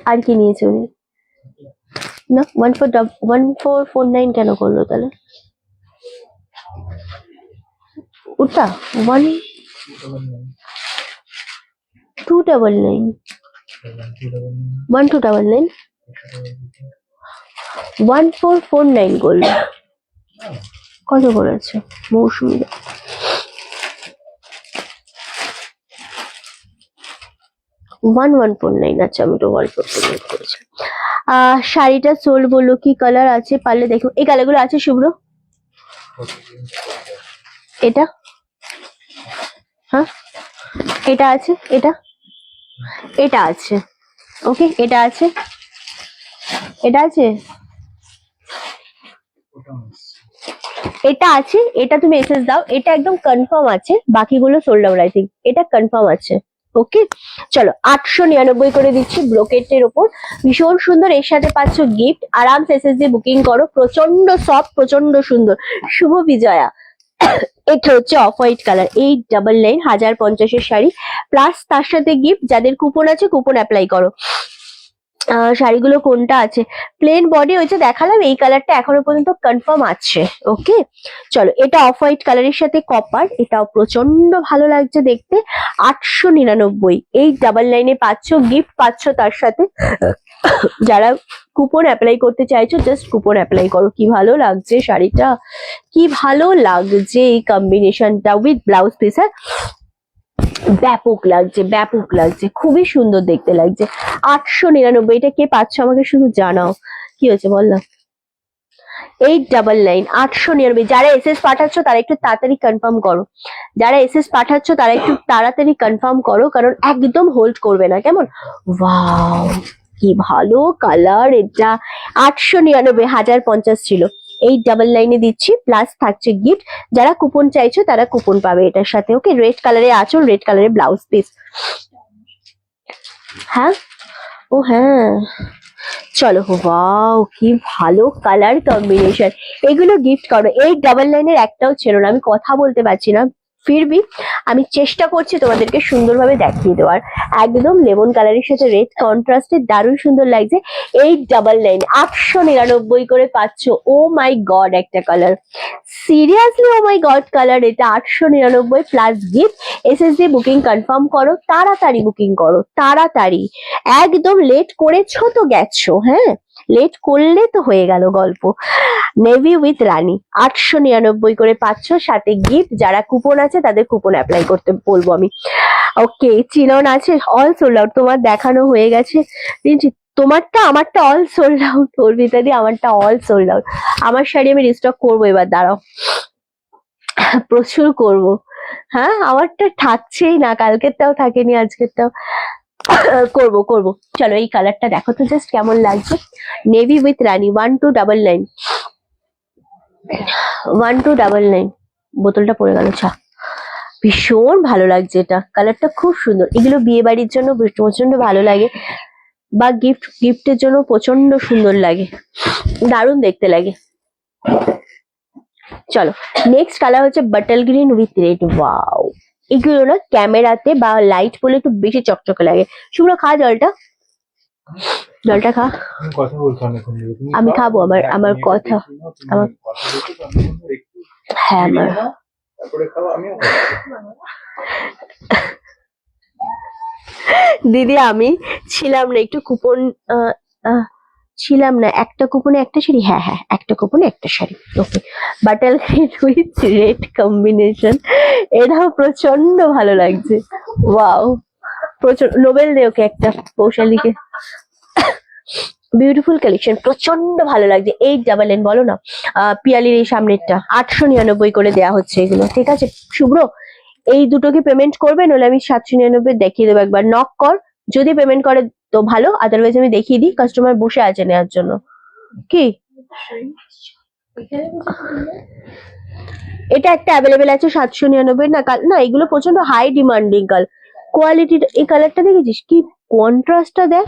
আর কি নিয়েছে উনি? না, 1449 কেন করলো তাহলে? ওটা 1299, 1299, 1449 করলো। কত করেছে মৌসুমি? 1149, আচ্ছা, আমি তো 1449 করেছি। শাড়িটা সোল বলো, কি কালার আছে পারলে দেখো। এই কালারগুলো আছে শুভ্র? এটা, হ্যাঁ, এটা আছে, এটা, এটা আছে, ওকে, এটা আছে, এটা আছে, এটা আছে, এটা তুমি এসএস দাও, এটা একদম কনফার্ম আছে, বাকিগুলো সোল্ড আউট আই থিঙ্ক, এটা কনফার্ম আছে। ওকে চলো, 899 করে দিচ্ছি ব্রোকেটের ওপর, ভীষণ সুন্দর। এর সাথে পাচ্ছ গিফট, আরামসে এসএস দিয়ে বুকিং করো, প্রচন্ড সফট, প্রচন্ড সুন্দর। শুভ বিজয়া। এটা হচ্ছে অফ হোয়াইট কালার, 899, 1050-এর শাড়ি, প্লাস তার সাথে গিফট। যাদের কুপন আছে কুপন অ্যাপ্লাই করো। শাড়িগুলো কোনটা আছে? প্লেন বডি হয়েছে দেখালাম, এই কালারটা এখনো পর্যন্ত কনফার্ম আছে। ওকে চলো, এটা অফ হোয়াইট কালারের সাথে কপার, এটাও প্রচন্ড ভালো লাগছে দেখতে, 899, 899-এ পাচ্ছ, গিফট পাচ্ছ তার সাথে। যারা কুপন অ্যাপ্লাই করতে চাইছো, জাস্ট কুপন অ্যাপ্লাই করো। কি ভালো লাগছে শাড়িটা, কি ভালো লাগছে এই কম্বিনেশনটা উইথ ব্লাউজ পিস। ব্যাপক লাগছে, ব্যাপক লাগছে, খুবই সুন্দর দেখতে লাগছে। 899, এটা কে পাচ্ছ আমাকে শুধু জানাও। কি হয়েছে বললাম? 899, 899। যারা এসএস পাঠাচ্ছ তারা একটু তাড়াতাড়ি কনফার্ম করো, যারা এসএস পাঠাচ্ছ তারা একটু তাড়াতাড়ি কনফার্ম করো, কারণ একদম হোল্ড করবে না। কেমন? ওয়াও, কি ভালো কালার এটা। 899, 1050 ছিল, 899-এ দিচ্ছি, প্লাস থাকছে গিফট। যারা কুপন চাইছো তারা কুপন পাবে এটার সাথে। ওকে, রেড কালারে আঁচল, রেড কালারে ব্লাউজ পিস। হ্যাঁ, ও হ্যাঁ, চলো। ওয়াও, কি ভালো কালার কম্বিনেশন, এগুলো গিফট করো। 899-এর একটাও ছিল না, আমি কথা বলতে পারছি না, ফিরবি আমি চেষ্টা করছি তোমাদেরকে সুন্দরভাবে দেখিয়ে দেওয়ার। একদম লেমন কালারের সাথে রেড কন্ট্রাস্টে দারুণ সুন্দর লাগছে। 899, 899 করে পাচ্ছ। ও মাই গড, একটা colour, seriously O my god colour এটা। 899 প্লাস গিফট। এসএস দিয়ে বুকিং কনফার্ম করো, তাড়াতাড়ি বুকিং করো, তাড়াতাড়ি। একদম লেট করেছো তো গেছো, হ্যাঁ, লেট করলে তো হয়ে গেল গল্প। নেভি উইথ রানী, 899 করে পাচ্ছ, সাথে গিফট। যারা কুপন আছে তাদের কুপন অ্যাপ্লাই করতে বলবো আমি। ওকে, চিনন আছে, অল সোল্ড আউট। তোমার দেখানো হয়ে গেছে, তোমারটা আমারটা অল সোল্ড আউট, অর্পিতাদি আমারটা অল সোল্ড আউট। আমার শাড়ি আমি রিস্টক করবো এবার, দাঁড়াও, প্রচুর করব। হ্যাঁ, আমারটা থাকছেই না, কালকেরটাও থাকেনি, আজকেরটাও করব করব। চলো, এই কালারটা দেখো তো জাস্ট কেমন লাগছে, নেভি উইথ রানী, 1299, 1299। বোতলটা পড়ে গেল, ছা। ভীষণ ভালো লাগছে এটা, কালারটা খুব সুন্দর। এগুলো বিয়ে বাড়ির জন্য প্রচন্ড ভালো লাগে, বা গিফটের জন্য প্রচন্ড সুন্দর লাগে, দারুণ দেখতে লাগে। চলো, নেক্সট কালার হচ্ছে bottle green with red. Wow, এগুলো না ক্যামেরাতে বা লাইট পড়লে একটু বেশি চকচকে লাগে। শুভ্র, খা জলটা, জলটা খা। আমি খাবো, আমার কথা, আমার, হ্যাঁ, আমার দিদি আমি ছিলাম না, একটু কুপন ছিলাম না, একটা কুপনে একটা শাড়ি, হ্যাঁ হ্যাঁ একটা কুপনে একটা শাড়ি। Okay, bottle green with red combination, এটাও প্রচন্ড ভালো লাগছে। ওয়াও, প্রচন্ড। নোবেল দে ওকে একটা, পৌশালীকে। বিউটিফুল কালেকশন, প্রচন্ড ভালো লাগছে। 899 বলো না, পিয়ালির এই সামনেরটা 899 করে দেয়া হচ্ছে এগুলো, ঠিক আছে শুভ্র? এই দুটো কি পেমেন্ট করবে? নইলে আমি 799 দেখিয়ে দেবো, একবার নক কর, যদি পেমেন্ট করে তো ভালো, আদারওয়াইজ আমি দেখিয়ে দিই, কাস্টমার বসে আছে নেওয়ার জন্য। কি এটা একটা অ্যাভেলেবেল আছে 799 না? না এগুলো প্রচন্ড হাই ডিমান্ডিং কালার, কোয়ালিটি। এই কালারটা দেখেছিস কি কন্ট্রাস্টটা দেখ।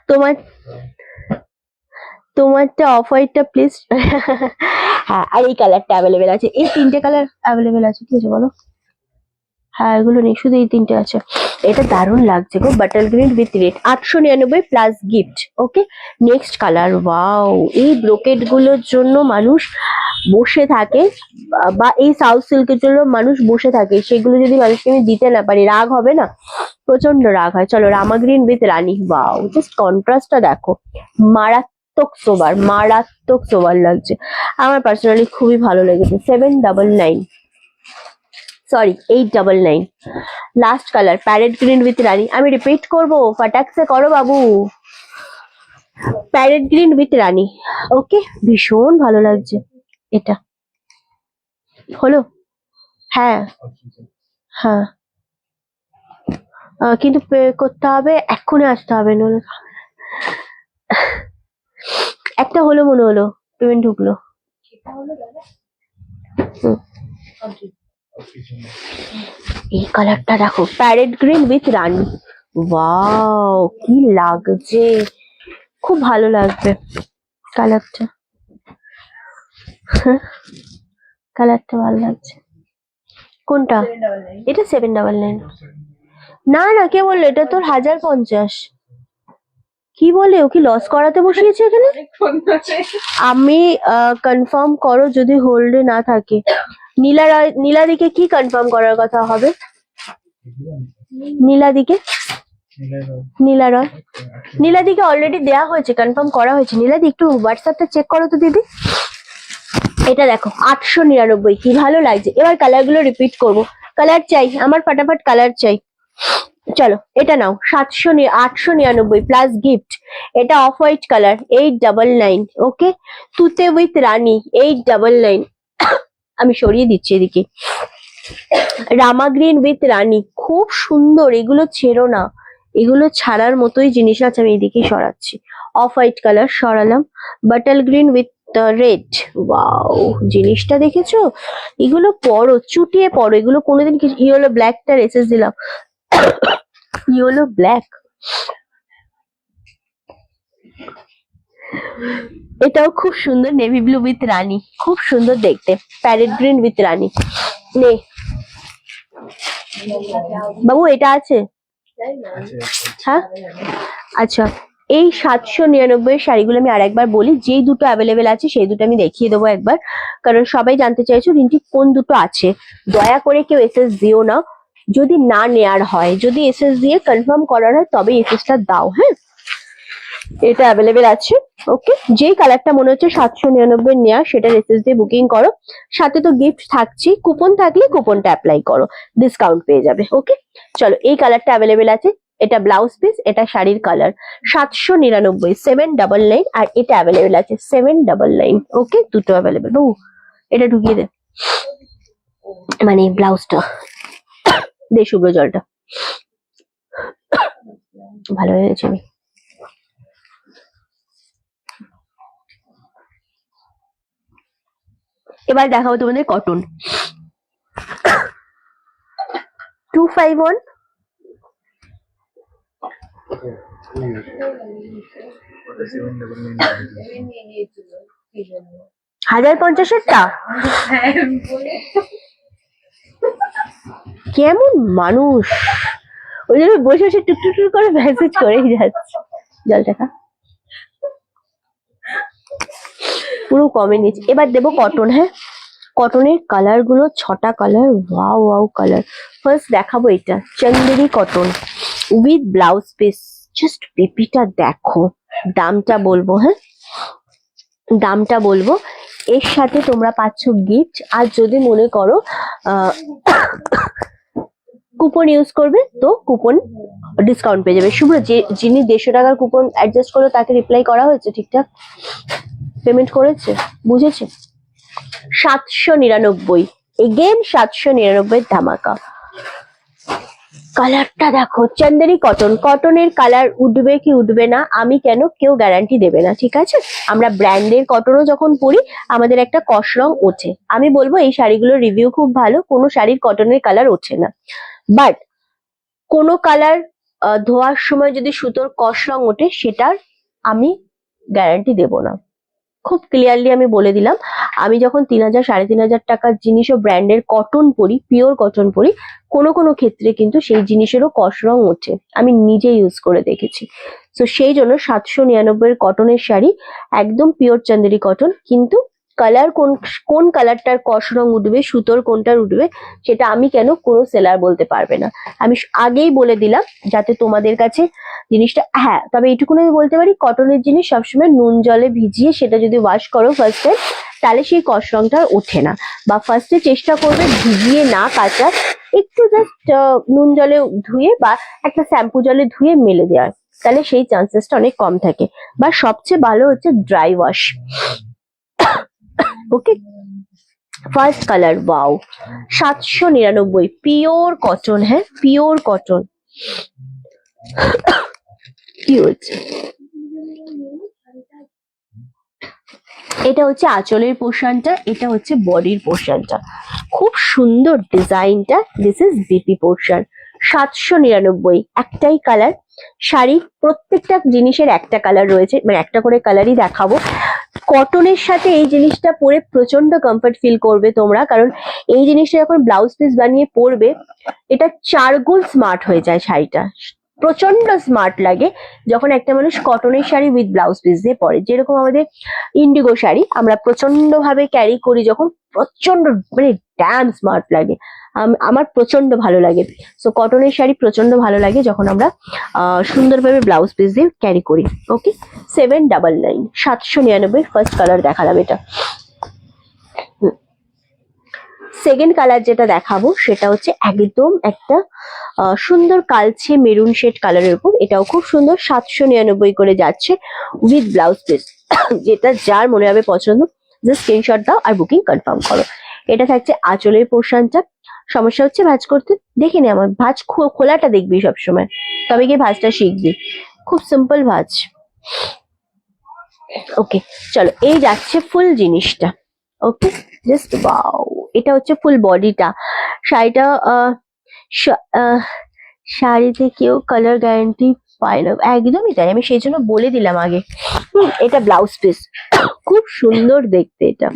তোমার তোমারটা অফ হোয়াইটটা প্লিজ। হ্যাঁ, আর এই কালারটা অ্যাভেলেবেল আছে, এই তিনটে কালার অ্যাভেলেবেল আছে, কি আছে বলো? হ্যাঁ এগুলো নেই, শুধু এই তিনটে আছে। এটা দারুণ লাগছে গো, butter green with red, 899 plus gift. Okay, next colour. Wow, এই ব্রোকেট গুলোর জন্য মানুষ বসে থাকে, বা এই সাউথ সিল্কের জন্য মানুষ বসে থাকে, সেগুলো যদি মানুষকে আমি দিতে না পারি রাগ হবে না? প্রচন্ড রাগ হয়। চলো, Rama green with rani. Wow, just কন্ট্রাস্টটা দেখো, মারাত্মক সোবার, মারাত্মক সোবার লাগছে। আমার পার্সোনালি খুবই ভালো লেগেছে। 799, sorry 899। Last colour parrot green with rani. আমি রিপিট করবো, ফাটাকসে করো বাবু। Parrot green with rani. Okay, ভীষণ ভালো লাগছে এটা। হলো? হ্যাঁ হ্যাঁ, কিন্তু পে করতে হবে, এক্ষুনি আসতে হবে, নইলে একটা হলো মনে হলো, পেমেন্ট ঢুকলো। হুম। এই কালারটা দেখো, parrot green with rani. Wow, কি লাগছে, খুব ভালো লাগবে কালারটা। কালারটা ভালো লাগছে। কোনটা? এটা 799। না না, কে বললো? এটা তোর 1050। কি বলে, ও কি লস করাতে বসিয়েছে এখানে? আমি কনফার্ম করো যদি হোল্ডে না থাকে। নীলাদিকে কি কনফার্ম করার কথা হবে? নীলাদিকে, নীলাদিকে অলরেডি দেয়া হয়েছে, কনফার্ম করা হয়েছে। নীলাদি একটু হোয়াটসঅ্যাপটা চেক করো তো দিদি। এটা দেখো 899, কি ভালো লাগছে। এবার কালার গুলো রিপিট করবো, কালার চাই আমার, ফাটাফাট কালার চাই। চলো এটা নাও, 899 প্লাস গিফট। এটা অফ হোয়াইট কালার, 899। ওকে, তুতে উইথ রানী, 899। আমি সরিয়ে দিচ্ছি এদিকে। রামা গ্রিন উইথ রানী, খুব সুন্দর। এগুলো ছেড়ো না, এগুলো ছাড়ার মতোই জিনিস আছে। আমি এদিকেই সরাচ্ছি, অফ হোয়াইট কালার সরালাম, bottle green with red. Wow, জিনিসটা দেখেছো? এগুলো পরো, চুটিয়ে পরো, এগুলো কোনোদিন কিছু। ইয়েলো ব্ল্যাকটা এসএস দিলাম, ইয়েলো ব্ল্যাক। এটাও খুব সুন্দর, নেভি ব্লু উইথ রানী, খুব সুন্দর দেখতে। প্যারেট গ্রিন উইথ রানী। নে বাবু, এটা আছে? হ্যাঁ, আচ্ছা। এই 799 শাড়িগুলো আমি আরেকবার বলি, যেই দুটো অ্যাভেলেবেল আছে সেই দুটো আমি দেখিয়ে দেবো একবার, কারণ সবাই জানতে চাইছো রিন্টি কোন দুটো আছে। দয়া করে কেউ এসএস দিও না, যদি না নেয়ার হয়, যদি এসএস দিয়ে কনফার্ম করার হয় তবে এসএসটা দাও। হ্যাঁ, এটা অ্যাভেলেবেল আছে। ওকে, যেই কালারটা মনে হচ্ছে 799 নেয়া, সেটা এসএস দিয়ে বুকিং করো। সাথে তো গিফট থাকছে, কুপন থাকলে কুপনটা অ্যাপ্লাই করো, ডিসকাউন্ট পেয়ে যাবে। ওকে, চলো এই কালারটা অ্যাভেলেবেল আছে। এটা ব্লাউজ পিস, এটা শাড়ির কালার। 799, 799। আর এটা অ্যাভেলেবেল আছে 799। ওকে, দুটো অ্যাভেলেবেল। ও, এটা ঢুকিয়ে দে, মানে ব্লাউজটা দে, শুভ্র জলটা ভালো হয়েছে। এবার দেখাবো তোমাদের কটন। 251, 1050-এরটা। কেমন মানুষ, ওই জন্য বসে বসে টুকটুক করে মেসেজ করেই যাচ্ছে। জলটা খা, পুরো কমে নিয়েছি। এবার দেবো কটন। হ্যাঁ, কটনের কালার গুলো 6টা colour, wow wow colour. First দেখাবো এটা Chanderi cotton with blouse piece. Just পিপিটা দেখো, দামটা বলবো, হ্যাঁ দামটা বলবো। এর সাথে তোমরা পাচ্ছ গিফট, আর যদি মনে করো কুপন ইউজ করবে তো কুপন ডিসকাউন্ট পেয়ে যাবে। শুভ্র, যিনি 150 টাকার কুপন অ্যাডজাস্ট করলো তাকে রিপ্লাই করা হয়েছে, ঠিকঠাক পেমেন্ট করেছে, বুঝেছে? 799, এগেন 799 ধামাকা। কালারটা দেখো, চন্দেরি কটন, কটনের কালার উঠবে কি উঠবে না আমি কেন, কেউ গ্যারান্টি দেবে না, ঠিক আছে? আমরা ব্র্যান্ডের কটনও যখন পরি আমাদের একটা কস রং ওঠে। আমি বলবো এই শাড়িগুলোর রিভিউ খুব ভালো, কোনো শাড়ির কটনের কালার ওঠে না। বাট কোনো কালার ধোয়ার সময় যদি সুতোর কস রং ওঠে সেটার আমি গ্যারান্টি দেব না। খুব ক্লিয়ারলি আমি বলে দিলাম, আমি যখন 3000 3500 টাকার জিনিসও ব্র্যান্ডের কটন পরি, পিওর কটন পরি, কোনো কোনো ক্ষেত্রে কিন্তু সেই জিনিসেরও কস রং ওঠে, আমি নিজে ইউজ করে দেখেছি। তো সেই জন্য 799 কটনের শাড়ি, একদম পিওর চান্দেরি কটন, কিন্তু কালার কোন কালারটার কস রং উঠবে, সুতোর কোনটার উঠবে, সেটা আমি কেন কোনো সেলার বলতে পারবে না। আমি আগেই বলে দিলাম যাতে তোমাদের কাছে জিনিসটা, হ্যাঁ তবে এইটুকুন আমি বলতে পারি, কটনের জিনিস সবসময় নুন জলে ভিজিয়ে সেটা যদি ওয়াশ করো ফার্স্ট টাইম, তাহলে সেই কস রংটা ওঠে না। বা ফার্স্টে চেষ্টা করবে ভিজিয়ে না কাচার, একটু জাস্ট নুন জলে ধুয়ে বা একটা শ্যাম্পু জলে ধুয়ে মেলে দেওয়ার, তাহলে সেই চান্সেসটা অনেক কম থাকে। বা সবচেয়ে ভালো হচ্ছে dry wash. Okay, first colour, wow, 799, pure cotton, হ্যাঁ পিওর কটন। কি হচ্ছে, এটা হচ্ছে আঁচলের পোর্শনটা, এটা হচ্ছে বডির পোর্শনটা, খুব সুন্দর ডিজাইনটা। This is BP portion. 799, একটাই কালার। শাড়ি প্রত্যেকটা জিনিসের একটা কালার রয়েছে, মানে একটা করে কালারই দেখাবো। কটনের সাথে এই জিনিসটা পরে প্রচন্ড কমফর্ট ফিল করবে তোমরা, কারণ এই জিনিসটা যখন ব্লাউজ পিস বানিয়ে পরবে, এটা 4 গুণ স্মার্ট হয়ে যায় শাড়িটা, প্রচন্ড স্মার্ট লাগে যখন একটা মানুষ কটনের শাড়ি উইথ ব্লাউজ পিস দিয়ে পরে। যেরকম আমাদের ইন্ডিগো শাড়ি আমরা প্রচন্ড ভাবে ক্যারি করি, যখন প্রচন্ড মানে ড্যাম স্মার্ট লাগে, আমার প্রচন্ড ভালো লাগে। সো কটনের শাড়ি প্রচন্ড ভালো লাগে যখন আমরা সুন্দরভাবে ব্লাউজ পিস দিয়ে ক্যারি করি। ওকে, 799, 799, ফার্স্ট কালার দেখালাম এটা। সেকেন্ড কালার যেটা দেখাবো সেটা হচ্ছে একদম একটা সুন্দর কালচে মেরুন শেড কালারের উপর, এটাও খুব সুন্দর, 799 করে যাচ্ছে উইথ ব্লাউজ পিস। যেটা যার মনে হবে পছন্দ জাস্ট স্ক্রিনশট দাও আর বুকিং কনফার্ম করো। এটা থাকছে আঁচলের পোর্শনটা। সমস্যা হচ্ছে ভাঁজ করতে, দেখে নে আমার ভাঁজ খোলাটা দেখবি সবসময়, তবে গিয়ে ভাঁজটা শিখবি, খুব সিম্পল ভাঁজ। ওকে চলো, এই যাচ্ছে ফুল জিনিসটা। ওকে, জাস্ট ওয়াও, এটা হচ্ছে ফুল বডিটা। শাড়িটা শাড়িতে কেউ কালার গ্যারান্টি পায় না, একদমই তাই, আমি সেই জন্য বলে দিলাম আগে। এটা ব্লাউজ পিস, খুব সুন্দর দেখতে, এটা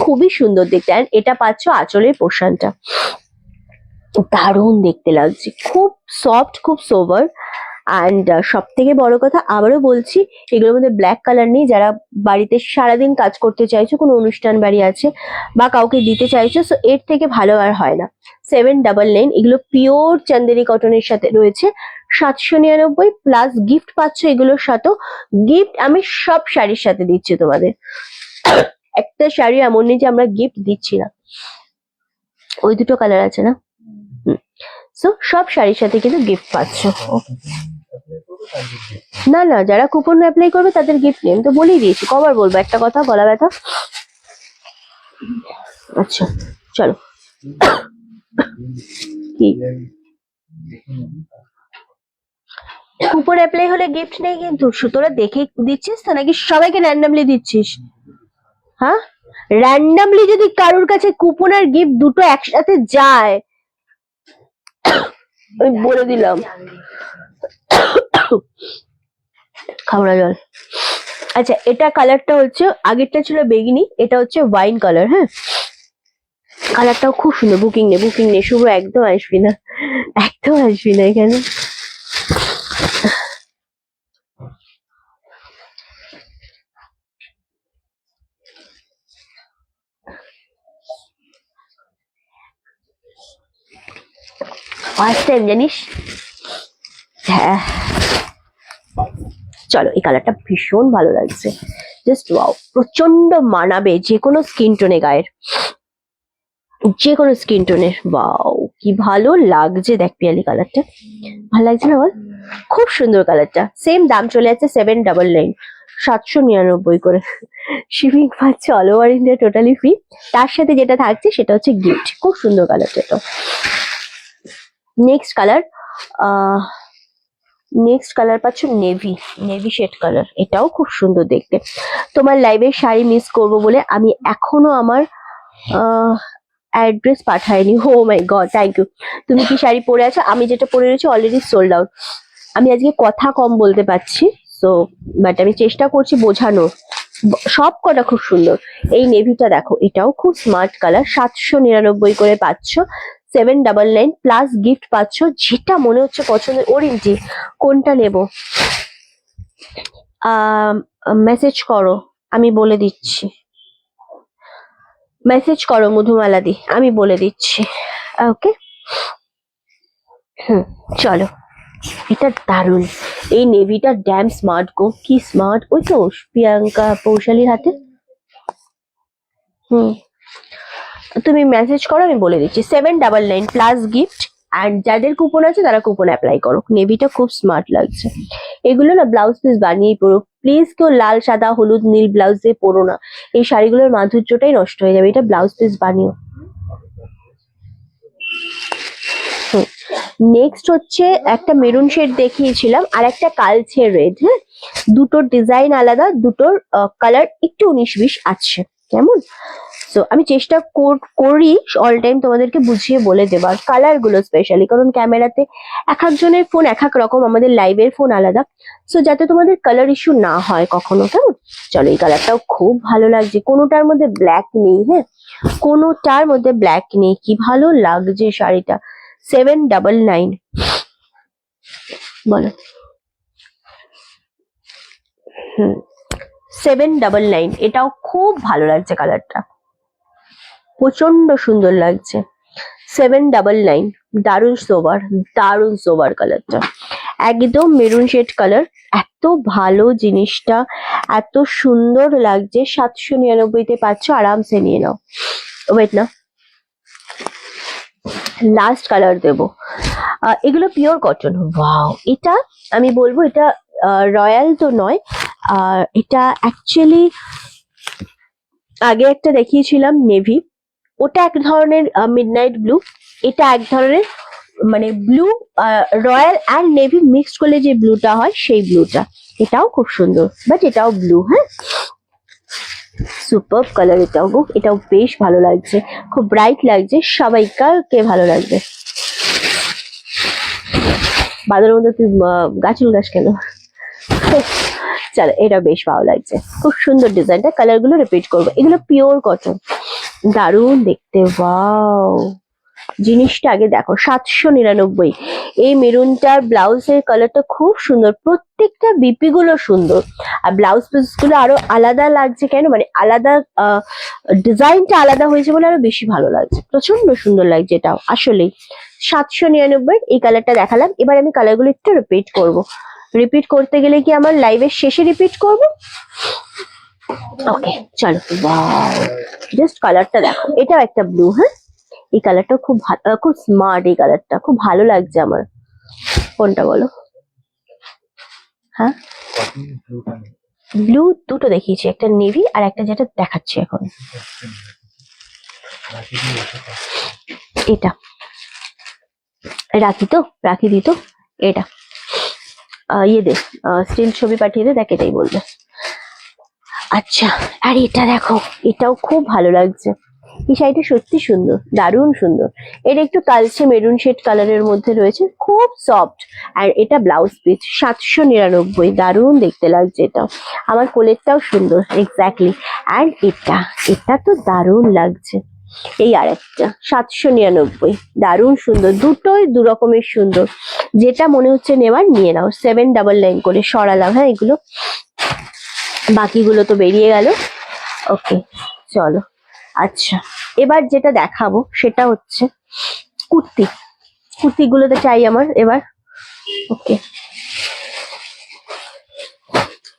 খুবই সুন্দর দেখতে। আর এটা পাচ্ছ আঁচলের পোর্শনটা, দারুণ দেখতে লাগছে, খুব সফট, খুব সোভার। অ্যান্ড সব থেকে বড় কথা আবারও বলছি, এগুলোর মধ্যে ব্ল্যাক কালার নেই। যারা বাড়িতে সারাদিন কাজ করতে চাইছো, কোনো অনুষ্ঠান বাড়ি আছে বা কাউকে দিতে চাইছো, সো এর থেকে ভালো আর হয় না। 799, এগুলো পিওর চান্দেরি কটনের সাথে রয়েছে। 799 প্লাস গিফট পাচ্ছ এগুলোর সাথেও। গিফট আমি সব শাড়ির সাথে দিচ্ছি তোমাদের, একটা শাড়ি এমন নেই যে আমরা গিফট দিচ্ছি না। ওই দুটো কালার আছে না, সো সব শাড়ির সাথে কিন্তু গিফট পাচ্ছ। না না, যারা কুপন অ্যাপ্লাই করবে তাদের গিফট নেই, আমি তো বলেই দিয়েছি, কবার বলবো একটা কথা, গলা ব্যথা। আচ্ছা চলো, কি কুপন অ্যাপ্লাই হলে গিফট নেই কিন্তু? তোরা দেখে দিচ্ছিস তো নাকি সবাইকে র্যান্ডামলি দিচ্ছিস? হ্যাঁ, র্যান্ডামলি যদি কারোর কাছে কুপন আর গিফট দুটো একসাথে যায়, আমি বলে দিলাম, খাওয়া জল। আচ্ছা, এটা কালারটা হচ্ছে, আগেরটা ছিল বেগনি, এটা হচ্ছে ওয়াইন কালার। হ্যাঁ, কালারটাও খুব সুন্দর। বুকিং নে, বুকিং নে, শুভ একদম আসবি না, একদম আসবি না এখানে। ফার্স্ট টাইম জানিস। হ্যাঁ চলো, এই কালারটা ভীষণ ভালো লাগছে, জাস্ট ওয়াও, প্রচন্ড মানাবে যে কোনো স্কিন টোনে, গায়ের যে কোনো স্কিন টোনের। ওয়াও কি ভালো লাগছে, দেখ পিয়ালি কালারটা, ভালো লাগছে না বল? খুব সুন্দর কালারটা। সেম দাম চলে যাচ্ছে 799, 799 করে। শিপিং পাচ্ছে all over India, totally free. তার সাথে যেটা থাকছে সেটা হচ্ছে গিফট। খুব সুন্দর কালারটা। তো নেক্সট কালার, নেক্সট কালার পাচ্ছ নেভি, নেভি শেড কালার। এটাও খুব সুন্দর দেখতে। তোমার লাইভের শাড়ি মিস করবো বলে আমি এখনো আমার অ্যাড্রেস পাঠাইনি। Oh my god, thank you. তুমি কি শাড়ি পরে আছো? আমি যেটা পরে রয়েছি অলরেডি সোল্ড আউট। আমি আজকে কথা কম বলতে পারছি, সো বাট আমি চেষ্টা করছি বোঝানোর। সব কটা খুব সুন্দর। এই নেভিটা দেখো, এটাও খুব স্মার্ট কালার, 799 করে পাচ্ছ, 799 প্লাস গিফট পাচ্ছ। যেটা মনে হচ্ছে পছন্দের। ওরিয়েন্টি কোনটা নেব মেসেজ করো, আমি বলে দিচ্ছি। মেসেজ করো মধুমালাদি, আমি বলে দিচ্ছি। ওকে, চলো। এটা দারুণ, এই নেভিটা ড্যাম স্মার্ট গো, কি স্মার্ট। ওই তো প্রিয়াঙ্কা পৌশালীর হাতে। তুমি মেসেজ করো, আমি বলে দিচ্ছি। 799 প্লাস গিফট, আর যাদের কুপন আছে তারা কুপন অ্যাপ্লাই করো। নেভিটা খুব স্মার্ট লাগছে। এগুলো না ব্লাউজ পিস বানিয়েই পরো প্লিজ। কেউ লাল, সাদা, হলুদ, নীল ব্লাউজ দিয়ে পরো না, এই শাড়িগুলোর মাধুর্যটাই নষ্ট হয়ে যাবে। এটা ব্লাউজ পিস বানিও। নেক্সট হচ্ছে একটা মেরুন শেড দেখিয়েছিলাম, আর একটা কালচে রেড। হ্যাঁ, দুটোর ডিজাইন আলাদা, দুটোর কালার একটু 19-20 আছে, কেমন? তো আমি চেষ্টা করি অল টাইম তোমাদেরকে বুঝিয়ে বলে দেবার কালার গুলো স্পেশালি, কারণ ক্যামেরাতে এক একজনের ফোন এক এক রকম, আমাদের লাইভের ফোন আলাদা। সো যাতে তোমাদের কালার ইস্যু না হয় কখনো, কেমন? চলো, এই কালারটাও খুব ভালো লাগছে। কোনোটার মধ্যে ব্ল্যাক নেই, হ্যাঁ কোনোটার মধ্যে ব্ল্যাক নেই। কি ভালো লাগছে শাড়িটা। 799 বলো। 799, এটাও খুব ভালো লাগছে কালারটা, প্রচন্ড সুন্দর লাগছে। 799, দারুণ সোবার, দারুণ সোবার কালারটা, একদম মেরুন শেড কালার। এত ভালো জিনিসটা, এত সুন্দর লাগছে। 799-তে পাচ্ছ, আরামসে নিয়ে নাও। ওয়েট না, লাস্ট কালার দেবো। এগুলো পিওর কটন। ওয়াও, এটা আমি বলবো এটা রয়্যাল তো নয়, এটা অ্যাকচুয়ালি আগে একটা দেখিয়েছিলাম নেভি, ওটা এক ধরনের মিডনাইট ব্লু, এটা এক ধরনের মানে blue, royal and navy mixed করলে যে ব্লুটা হয় সেই ব্লুটা। এটাও খুব সুন্দর, বাট এটাও ব্লু। হ্যাঁ, সুপার কালার এটাও গো, এটাও বেশ ভালো লাগছে, খুব ব্রাইট লাগছে। সবাইকারকে ভালো লাগবে। বাদরের মধ্যে তুই গাছ উল গাছ কেন? চলো, এটা বেশ ভালো লাগছে, খুব সুন্দর ডিজাইনটা। কালার গুলো রিপিট করবো। এগুলো পিওর কটন, দারুণ দেখতে। ওয়াও, জিনিসটা আগে দেখো। 799। এই মেরুনটার ব্লাউজের কালারটা খুব সুন্দর, প্রত্যেকটা বিপি গুলো সুন্দর, আর ব্লাউজ পিস গুলো আরো আলাদা লাগছে। কেন মানে আলাদা, ডিজাইনটা আলাদা হয়েছে বলে আরো বেশি ভালো লাগছে। প্রচন্ড সুন্দর লাগছে এটাও আসলেই। 799 এই কালারটা দেখালাম। এবার আমি কালার গুলো একটু রিপিট করবো। রিপিট করতে গেলে কি আমার লাইভের শেষে রিপিট করবো? ওকে, চলো। ওয়াও, জাস্ট কালারটা দেখো। এটাও একটা ব্লু। হ্যাঁ, এই কালারটা খুব ভালো, খুব স্মার্ট। এই কালারটা খুব ভালো লাগছে আমার। কোনটা বলো? হ্যাঁ, ব্লু দুটো দেখিয়েছি, একটা নেভি আর একটা যেটা দেখাচ্ছি এখন। এটা রাখি তো, রাখি দিত। এটা ইয়ে দে, স্টিল ছবি পাঠিয়ে দে, দেখ এটাই বলবে। আচ্ছা, আর এটা দেখো, এটাও খুব ভালো লাগছে। এই শাড়িটা সত্যি সুন্দর, দারুণ সুন্দর। এটা একটু কালচে মেরুন শেড কালারের মধ্যে রয়েছে, খুব সফট। আর এটা ব্লাউজ পিস, 799, দারুণ দেখতে লাগছে। এটা আমার কোলেরটাও সুন্দর, এক্স্যাক্টলি। আর এটা তো দারুণ লাগছে। এই আর একটা 799, দারুণ সুন্দর। দুটোই দু রকমের সুন্দর, যেটা মনে হচ্ছে নেওয়ার নিয়ে নাও। 799 করে সরালাম। হ্যাঁ, এগুলো বাকিগুলো তো বেরিয়ে গেল। ওকে, চলো। আচ্ছা, এবার যেটা দেখাবো সেটা হচ্ছে কুর্তি। কুর্তিগুলোতে চাই আমার এবার। ওকে,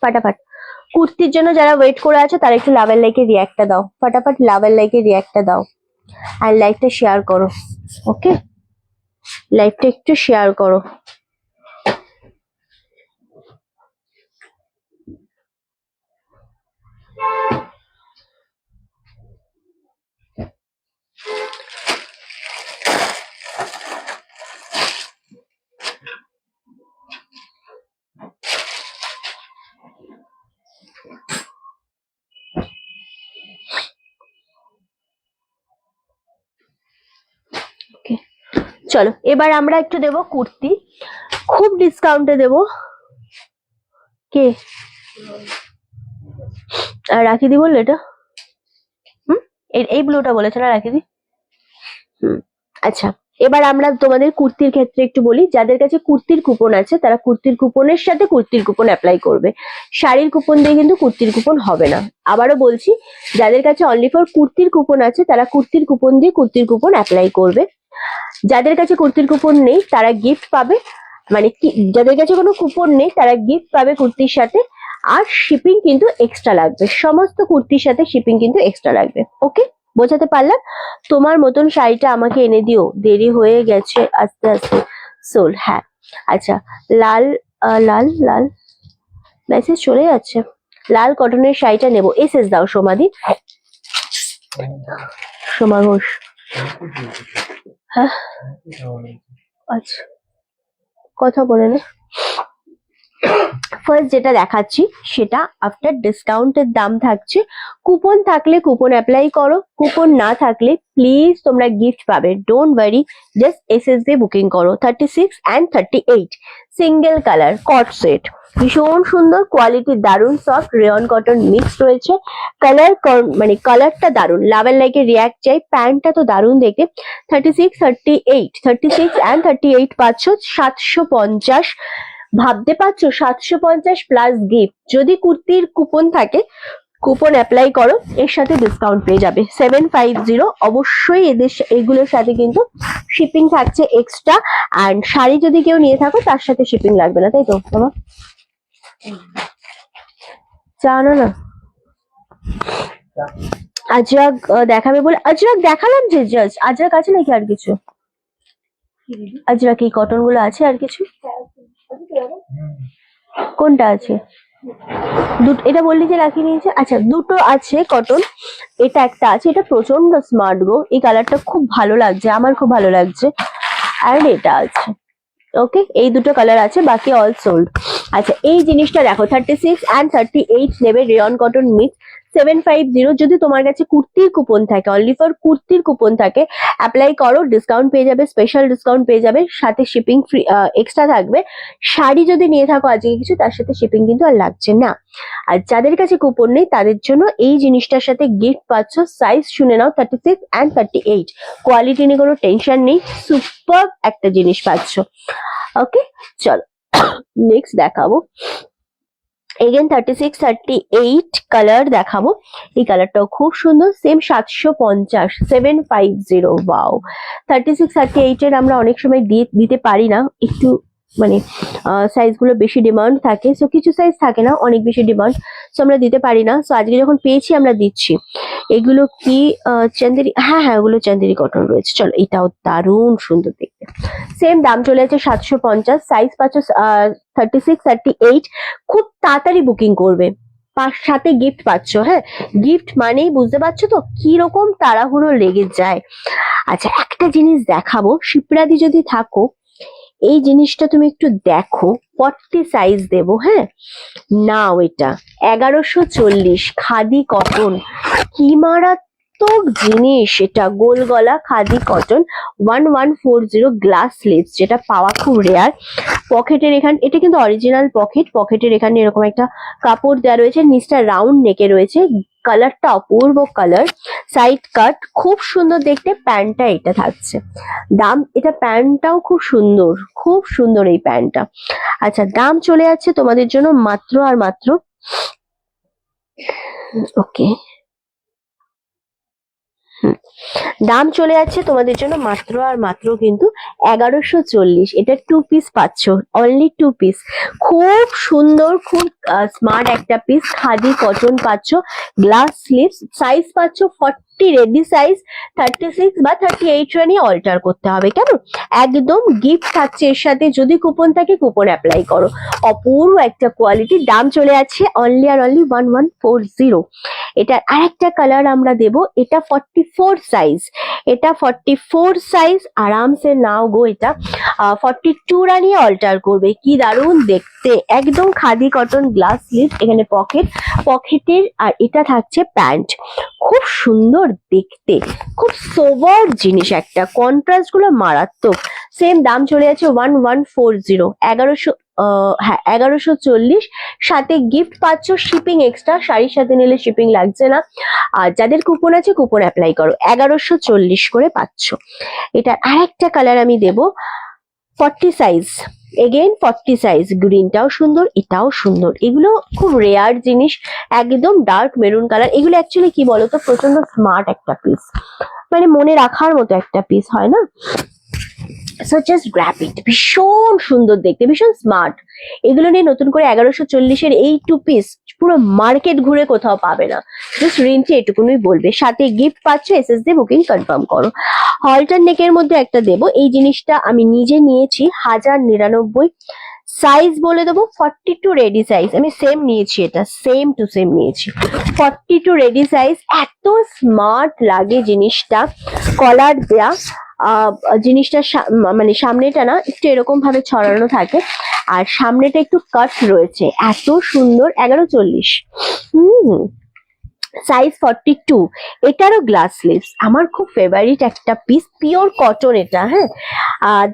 ফাটাফাট কুর্তির জন্য যারা ওয়েট করে আছে তারা একটু লাভ এন্ড লাইকে রিয়াক্টটা দাও, ফাটাফাট লাভ এন্ড লাইকে রিয়াক্টটা দাও, আর লাইভটা শেয়ার করো। ওকে, লাইভটা একটু শেয়ার করো। চলো এবার আমরা একটু দেবো কুর্তি, খুব ডিসকাউন্টে দেবো। কে রাখিদি বললো এটা? এই ব্লুটা বলেছে না রাখিদি? আচ্ছা, এবার আমরা তোমাদের কুর্তির ক্ষেত্রে একটু বলি, যাদের কাছে কুর্তির কুপন আছে তারা কুর্তির কুপনের সাথে কুর্তির কুপন অ্যাপ্লাই করবে, শাড়ির কুপন দিয়ে কিন্তু কুর্তির কুপন হবে না। আবারও বলছি, যাদের কাছে অনলি ফর কুর্তির কুপন আছে তারা কুর্তির কুপন দিয়ে কুর্তির কুপন অ্যাপ্লাই করবে। যাদের কাছে কুর্তির কুপন নেই তারা গিফট পাবে, মানে কি যাদের কাছে কোনো কুপন নেই তারা গিফট পাবে কুর্তির সাথে, আর শিপিং কিন্তু এক্সট্রা লাগবে, সমস্ত কুর্তির সাথে শিপিং কিন্তু এক্সট্রা লাগবে। ওকে, বোঝাতে পারলাম? তোমার মতন শাড়িটা আমাকে এনে দিও, দেরি হয়ে গেছে আস্তে আস্তে সোল। হ্যাঁ আচ্ছা, লাল লাল লাল মেসেজ চলে যাচ্ছে, লাল কটনের শাড়িটা নেবো। এসএস দাও সোমাদি, সোমা ঘোষ। হ্যাঁ আচ্ছা, কথা বলে নে। ফার্স্ট যেটা দেখাচ্ছি সেটা আফটার ডিসকাউন্টের দাম থাকছে, কুপন থাকলে কুপন অ্যাপ্লাই করো, কুপন না থাকলে প্লিজ তোমরা গিফট পাবে, ডোন্ট ওয়ারি, জাস্ট এসএস দিয়ে বুকিং করো। 36 and 38 single colour cot set, ভীষণ সুন্দর কোয়ালিটি, দারুন সফট রেয়ন কটন মিক্স রয়েছে, কালার মানে কালারটা দারুন, লাভ এন্ড লাইকে রিয়াক্ট চাই, প্যান্টটা তো দারুন দেখে। 36 38 36 and 38 পাচ্ছ 750, ভাবতে পারছো 750 প্লাস গিফট। যদি কুর্তির কুপন থাকে কুপন অ্যাপ্লাই করো, এর সাথে ডিসকাউন্ট পেয়ে যাবে 750। অবশ্যই এগুলোর সাথে কিন্তু শিপিং থাকছে এক্সট্রা, অ্যান্ড শাড়ি যদি কেউ নিয়ে থাকো তার সাথে শিপিং লাগবে না, তাই তো বাবা? জানো না আজরাক দেখাবে বলে, আজরাক দেখালাম যে জাস্ট। আজরাক আছে নাকি আর কিছু? আজরাক এই কটন গুলো আছে আর কিছু? কোনটা আছে? এটা বললি যে রাখি নিয়েছে। আচ্ছা, দুটো আছে কটন, এটা একটা আছে, এটা প্রচন্ড স্মার্ট গো, এই কালারটা খুব ভালো লাগছে, আমার খুব ভালো লাগছে, আর এটা আছে। ওকে, এই দুটো কালার আছে, বাকি অল সোল্ড। আচ্ছা, এই জিনিসটা দেখো 36 and 38 নেবে, রেয়ন কটন মিক্স 750। যদি তোমার কাছে কুর্তির কুপন থাকে, অনলি ফর কুর্তির কুপন থাকে, অ্যাপ্লাই করো, ডিসকাউন্ট পেয়ে যাবে, স্পেশাল ডিসকাউন্ট পেয়ে যাবে, সাথে শিপিং ফ্রি এক্সট্রা থাকবে। শাড়ি যদি নিয়ে থাকো আজকে কিছু, তার সাথে শিপিং কিন্তু আর লাগছে না। আর যাদের কাছে কুপন নেই তাদের জন্য এই জিনিসটার সাথে গিফট পাচ্ছ। সাইজ শুনে নাও, 36 and 38, কোয়ালিটি নিয়ে কোনো টেনশন নেই, সুপার একটা জিনিস পাচ্ছ। ওকে, চলো নেক্সট দেখাবো, এগেন 36 38 কালার দেখাবো। এই কালারটাও খুব সুন্দর, সেম 750 750। ওয়াও, 36 38 এর আমরা অনেক সময় দিতে পারি না, একটু মানে সাইজ গুলো বেশি ডিমান্ড থাকে, সো কিছু সাইজ থাকে না, অনেক বেশি ডিমান্ড, সো আমরা দিতে পারি না। সো আজকে যখন পেয়েছি আমরা দিচ্ছি। এগুলো কি চান্দেরি? হ্যাঁ হ্যাঁ, ওগুলো চান্দেরি কটন রয়েছে। চলো, এটাও দারুণ সুন্দর দেখতে, সেম দাম চলে যাচ্ছে 750, সাইজ পাচ্ছ 36 38। খুব তাড়াতাড়ি বুকিং করবে, সাথে গিফট পাচ্ছ। হ্যাঁ, গিফট মানেই বুঝতে পারছো তো কি রকম তাড়াহুড়ো লেগে যায়। আচ্ছা, একটা জিনিস দেখাবো, শিপ্রাদি যদি থাকো এই জিনিসটা তুমি একটু দেখো, 40 সাইজ দেবো। হ্যাঁ, নাও, এটা 1140 খাদি কটন, কি মারাত্মক জিনিস এটা, গোল গলা খাদি কটন 1140 গ্লাস স্লিভস, যেটা পাওয়া খুব রেয়ার। পকেটের এখানে, এটা কিন্তু অরিজিনাল পকেট, পকেটের এখানে এরকম একটা কাপড় দেওয়া রয়েছে, নিচটা রাউন্ড নেকে রয়েছে, কালারটা অপূর্ব কালার, সাইড কাট, খুব সুন্দর দেখতে। প্যান্টটা এটা থাকছে, দাম, এটা প্যান্টটাও খুব সুন্দর, খুব সুন্দর এই প্যান্টটা। আচ্ছা, দাম চলে যাচ্ছে তোমাদের জন্য মাত্র আর মাত্র, ওকে দাম চলে যাচ্ছে তোমাদের জন্য মাত্র আর মাত্র কিন্তু 1140। এটা 2 পিস পাচ্ছ, অনলি 2 পিস। খুব সুন্দর, খুব স্মার্ট একটা পিস। খাদি কটন পাচ্ছ, গ্লাস স্লিভস, সাইজ পাচ্ছ 40, রেডি সাইজ 36 বা 38 রানি অল্টার করতে হবে, কেমন? একদম গিফট থাকছে এর সাথে, যদি কুপন থাকে কুপন অ্যাপ্লাই করো। অপূর্ব একটা কোয়ালিটি। দাম চলে যাচ্ছে অনলি আর অনলি 1140। এটার আরেকটা কালার আমরা দেব, এটা 44 সাইজ, এটা 44 সাইজ। আরামসে নাও গো, এটা 42 রানি অল্টার করবে। কি দারুণ দেখতে, একদম খাদি কটন, গ্লাস স্লিভ, এখানে পকেটের, আর এটা থাকছে প্যান্ট। খুব সুন্দর দেখতে, খুব সোবার জিনিস একটা, কন্ট্রাস্ট গুলো মারাত্মক। সেম দাম চলে যাচ্ছে 1140, 1100, হ্যাঁ 1140। সাথে গিফট পাচ্ছ, শিপিং এক্সট্রা, শাড়ির সাথে নিলে শিপিং লাগছে না। আর যাদের কুপন আছে কুপন অ্যাপ্লাই করো, 1140 করে পাচ্ছ। এটার আরেকটা কালার আমি দেব, 40 সাইজ, এগেইন 40 সাইজ। গ্রিনটাও সুন্দর, এটাও সুন্দর। এগুলো খুব রেয়ার জিনিস, একদম ডার্ক মেরুন কালার। এগুলো অ্যাকচুয়ালি কি বলতো, প্রচন্ড স্মার্ট একটা পিস, মানে মনে রাখার মতো একটা পিস হয় না। সো জাস্ট গ্র্যাব ইট, ভীষণ সুন্দর দেখতে, ভীষণ স্মার্ট। এগুলো নিয়ে নতুন করে 1140-এর এই 2 পিস পুরো মার্কেট ঘুরে কোথাও পাবে না। জাস্ট রিন্টি এটুকুনই বলবে, সাথে গিফট পাচ্ছ, এসএসডি বুকিং কনফার্ম করো। হলটার নেকের মধ্যে একটা দেবো, এই জিনিসটা আমি নিজে নিয়েছি 1099। সাইজ বলে দেবো 42 রেডি সাইজ, আমি সেম নিয়েছি, এটা সেম টু সেম নিয়েছি, 42 রেডি সাইজ। এত স্মার্ট লাগে জিনিসটা, কলার দেয়া। জিনিসটা মানে সামনেটা না একটু এরকম ভাবে ছড়ানো থাকে, আর সামনেটা একটু কাট রয়েছে, এত সুন্দর। 1140, সাইজ 42। এটারও গ্লাস স্লিভস, আমার খুব ফেভারিট একটা পিস, পিওর কটন এটা। হ্যাঁ,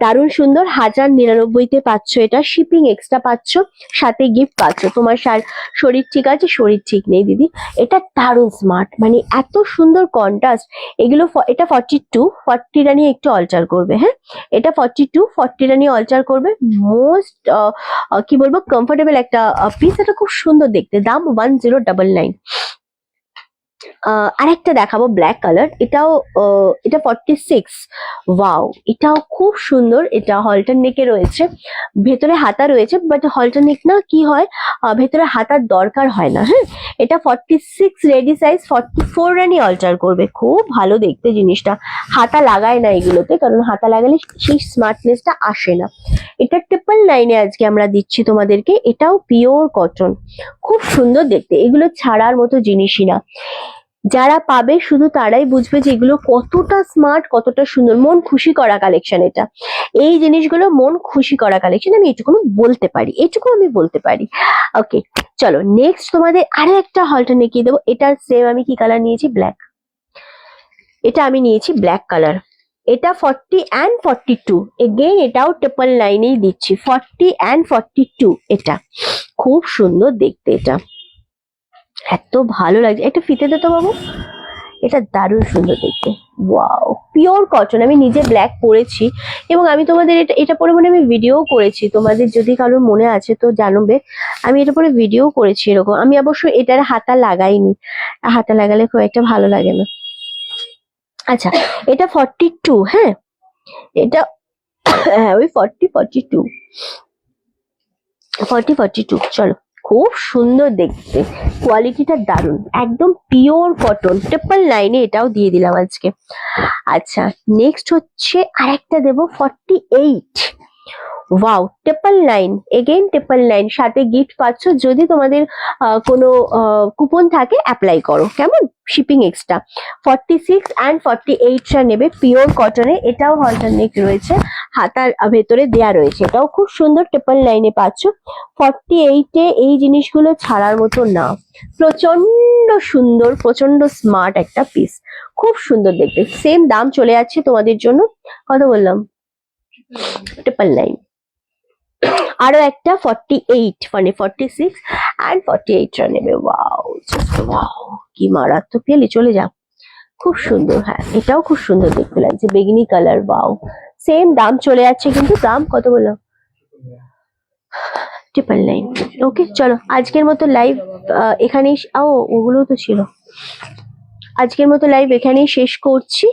দারুণ সুন্দর। 1099-তে পাচ্ছ এটা, শিপিং এক্সট্রা পাচ্ছ, সাথে গিফট পাচ্ছ। তোমার শরীর ঠিক আছে, শরীর ঠিক নেই দিদি, এটা দারুণ স্মার্ট, মানে এত সুন্দর কন্ট্রাস্ট। এগুলো এটা 42, 40 রানি একটু অল্টার করবে। হ্যাঁ, এটা 42, 40 রানি অল্টার করবে। মোস্ট কি বলবো, কমফোর্টেবল একটা পিস। এটা খুব সুন্দর দেখতে। দাম 1099। আরেকটা দেখাবো ব্ল্যাক কালার, এটাও এটা 46। ওয়াও, এটাও খুব সুন্দর। এটা হলটার নেকে রয়েছে, ভেতরে হাতা রয়েছে, বাট হলটার নেক না কি হয়, ভেতরে হাতার দরকার হয় না। হ্যাঁ, এটা 46 রেডি সাইজ, 44 রানি অল্টার করবে। খুব ভালো দেখতে জিনিসটা। হাতা লাগায় না এগুলোতে, কারণ হাতা লাগালে সেই স্মার্টনেসটা আসে না। এটা 999-এ আজকে আমরা দিচ্ছি তোমাদেরকে। এটাও পিওর কটন, খুব সুন্দর দেখতে। এগুলো ছাড়ার মতো জিনিসই না, যারা পাবে শুধু তারাই বুঝবে যে এগুলো কতটা স্মার্ট, কতটা সুন্দর। মন খুশি করা কালেকশন এটা, এই জিনিসগুলো মন খুশি করা কালেকশন। আমি এটুকু বলতে পারি, এটুকু আমি বলতে পারি। ওকে, চলো নেক্সট তোমাদের আরো একটা হলটা দেখিয়ে দেবো। এটার সেম আমি কি কালার নিয়েছি, ব্ল্যাক। এটা আমি নিয়েছি ব্ল্যাক কালার। এটা 40 and 42, এগেইন এটাও 999-এই দিচ্ছি, 40 and 42। এটা খুব সুন্দর দেখতে, এটা এত ভালো লাগছে। একটা ফিতে দে তো বাবু, এটা দারুণ সুন্দর দেখতে। Wow, pure cotton. আমি নিজে ব্ল্যাক পরেছি, এবং আমি তোমাদের এটা পরে মনে আমি ভিডিও করেছি, তোমাদের যদি কারোর মনে আছে তো জানবে। আমি এটা পরে ভিডিও করেছি এরকম। আমি অবশ্য এটার হাতা লাগাইনি, হাতা লাগালে খুব একটা ভালো লাগে না। আচ্ছা, এটা 42। হ্যাঁ, এটা হ্যাঁ ওই 42। চলো, খুব সুন্দর দেখতে, কোয়ালিটিটা দারুণ, একদম পিওর কটন। 999-এ এটাও দিয়ে দিলাম আজকে। আচ্ছা, নেক্সট হচ্ছে আরেকটা দেবো 48। ওয়াও, 999, এগেইন 999, সাথে গিফট পাচ্ছ। যদি তোমাদের কোনো কুপন থাকে অ্যাপ্লাই করো, কেমন? Shipping extra. 46 and 48টা নেবে, পিওর কটনে। এটাও হলটার নেক রয়েছে, হাতার ভেতরে দেয়া রয়েছে। এটাও খুব সুন্দর, 999-এ পাচ্ছ। 48-এ এই জিনিসগুলো ছাড়ার মতো না, প্রচন্ড সুন্দর, প্রচন্ড স্মার্ট একটা পিস, খুব সুন্দর দেখতে। সেম দাম চলে যাচ্ছে তোমাদের জন্য, কত বললাম, 999। আরো একটা 48, মানে 46 and 48টা নেবে। ওয়াও, জাস্ট ওয়াও, কি মারাত্মক। পেলে চলে যা, খুব সুন্দর। হ্যাঁ, এটাও খুব সুন্দর দেখতে লাগছে, বেগনি কালার। ওয়াও, সেম দাম চলে যাচ্ছে, কিন্তু দাম কত বললাম, 999। ওকে, চলো আজকের মতো লাইভ এখানেই। ওগুলো তো ছিল। আজকের মতো লাইভ এখানেই শেষ করছি।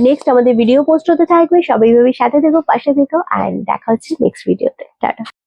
নেক্সট আমাদের ভিডিও পোস্ট হতে থাকবে, সবাই ভাবে সাথে থেকো, পাশে থেকো, অ্যান্ড দেখা হচ্ছে নেক্সট ভিডিওতে। টাটা।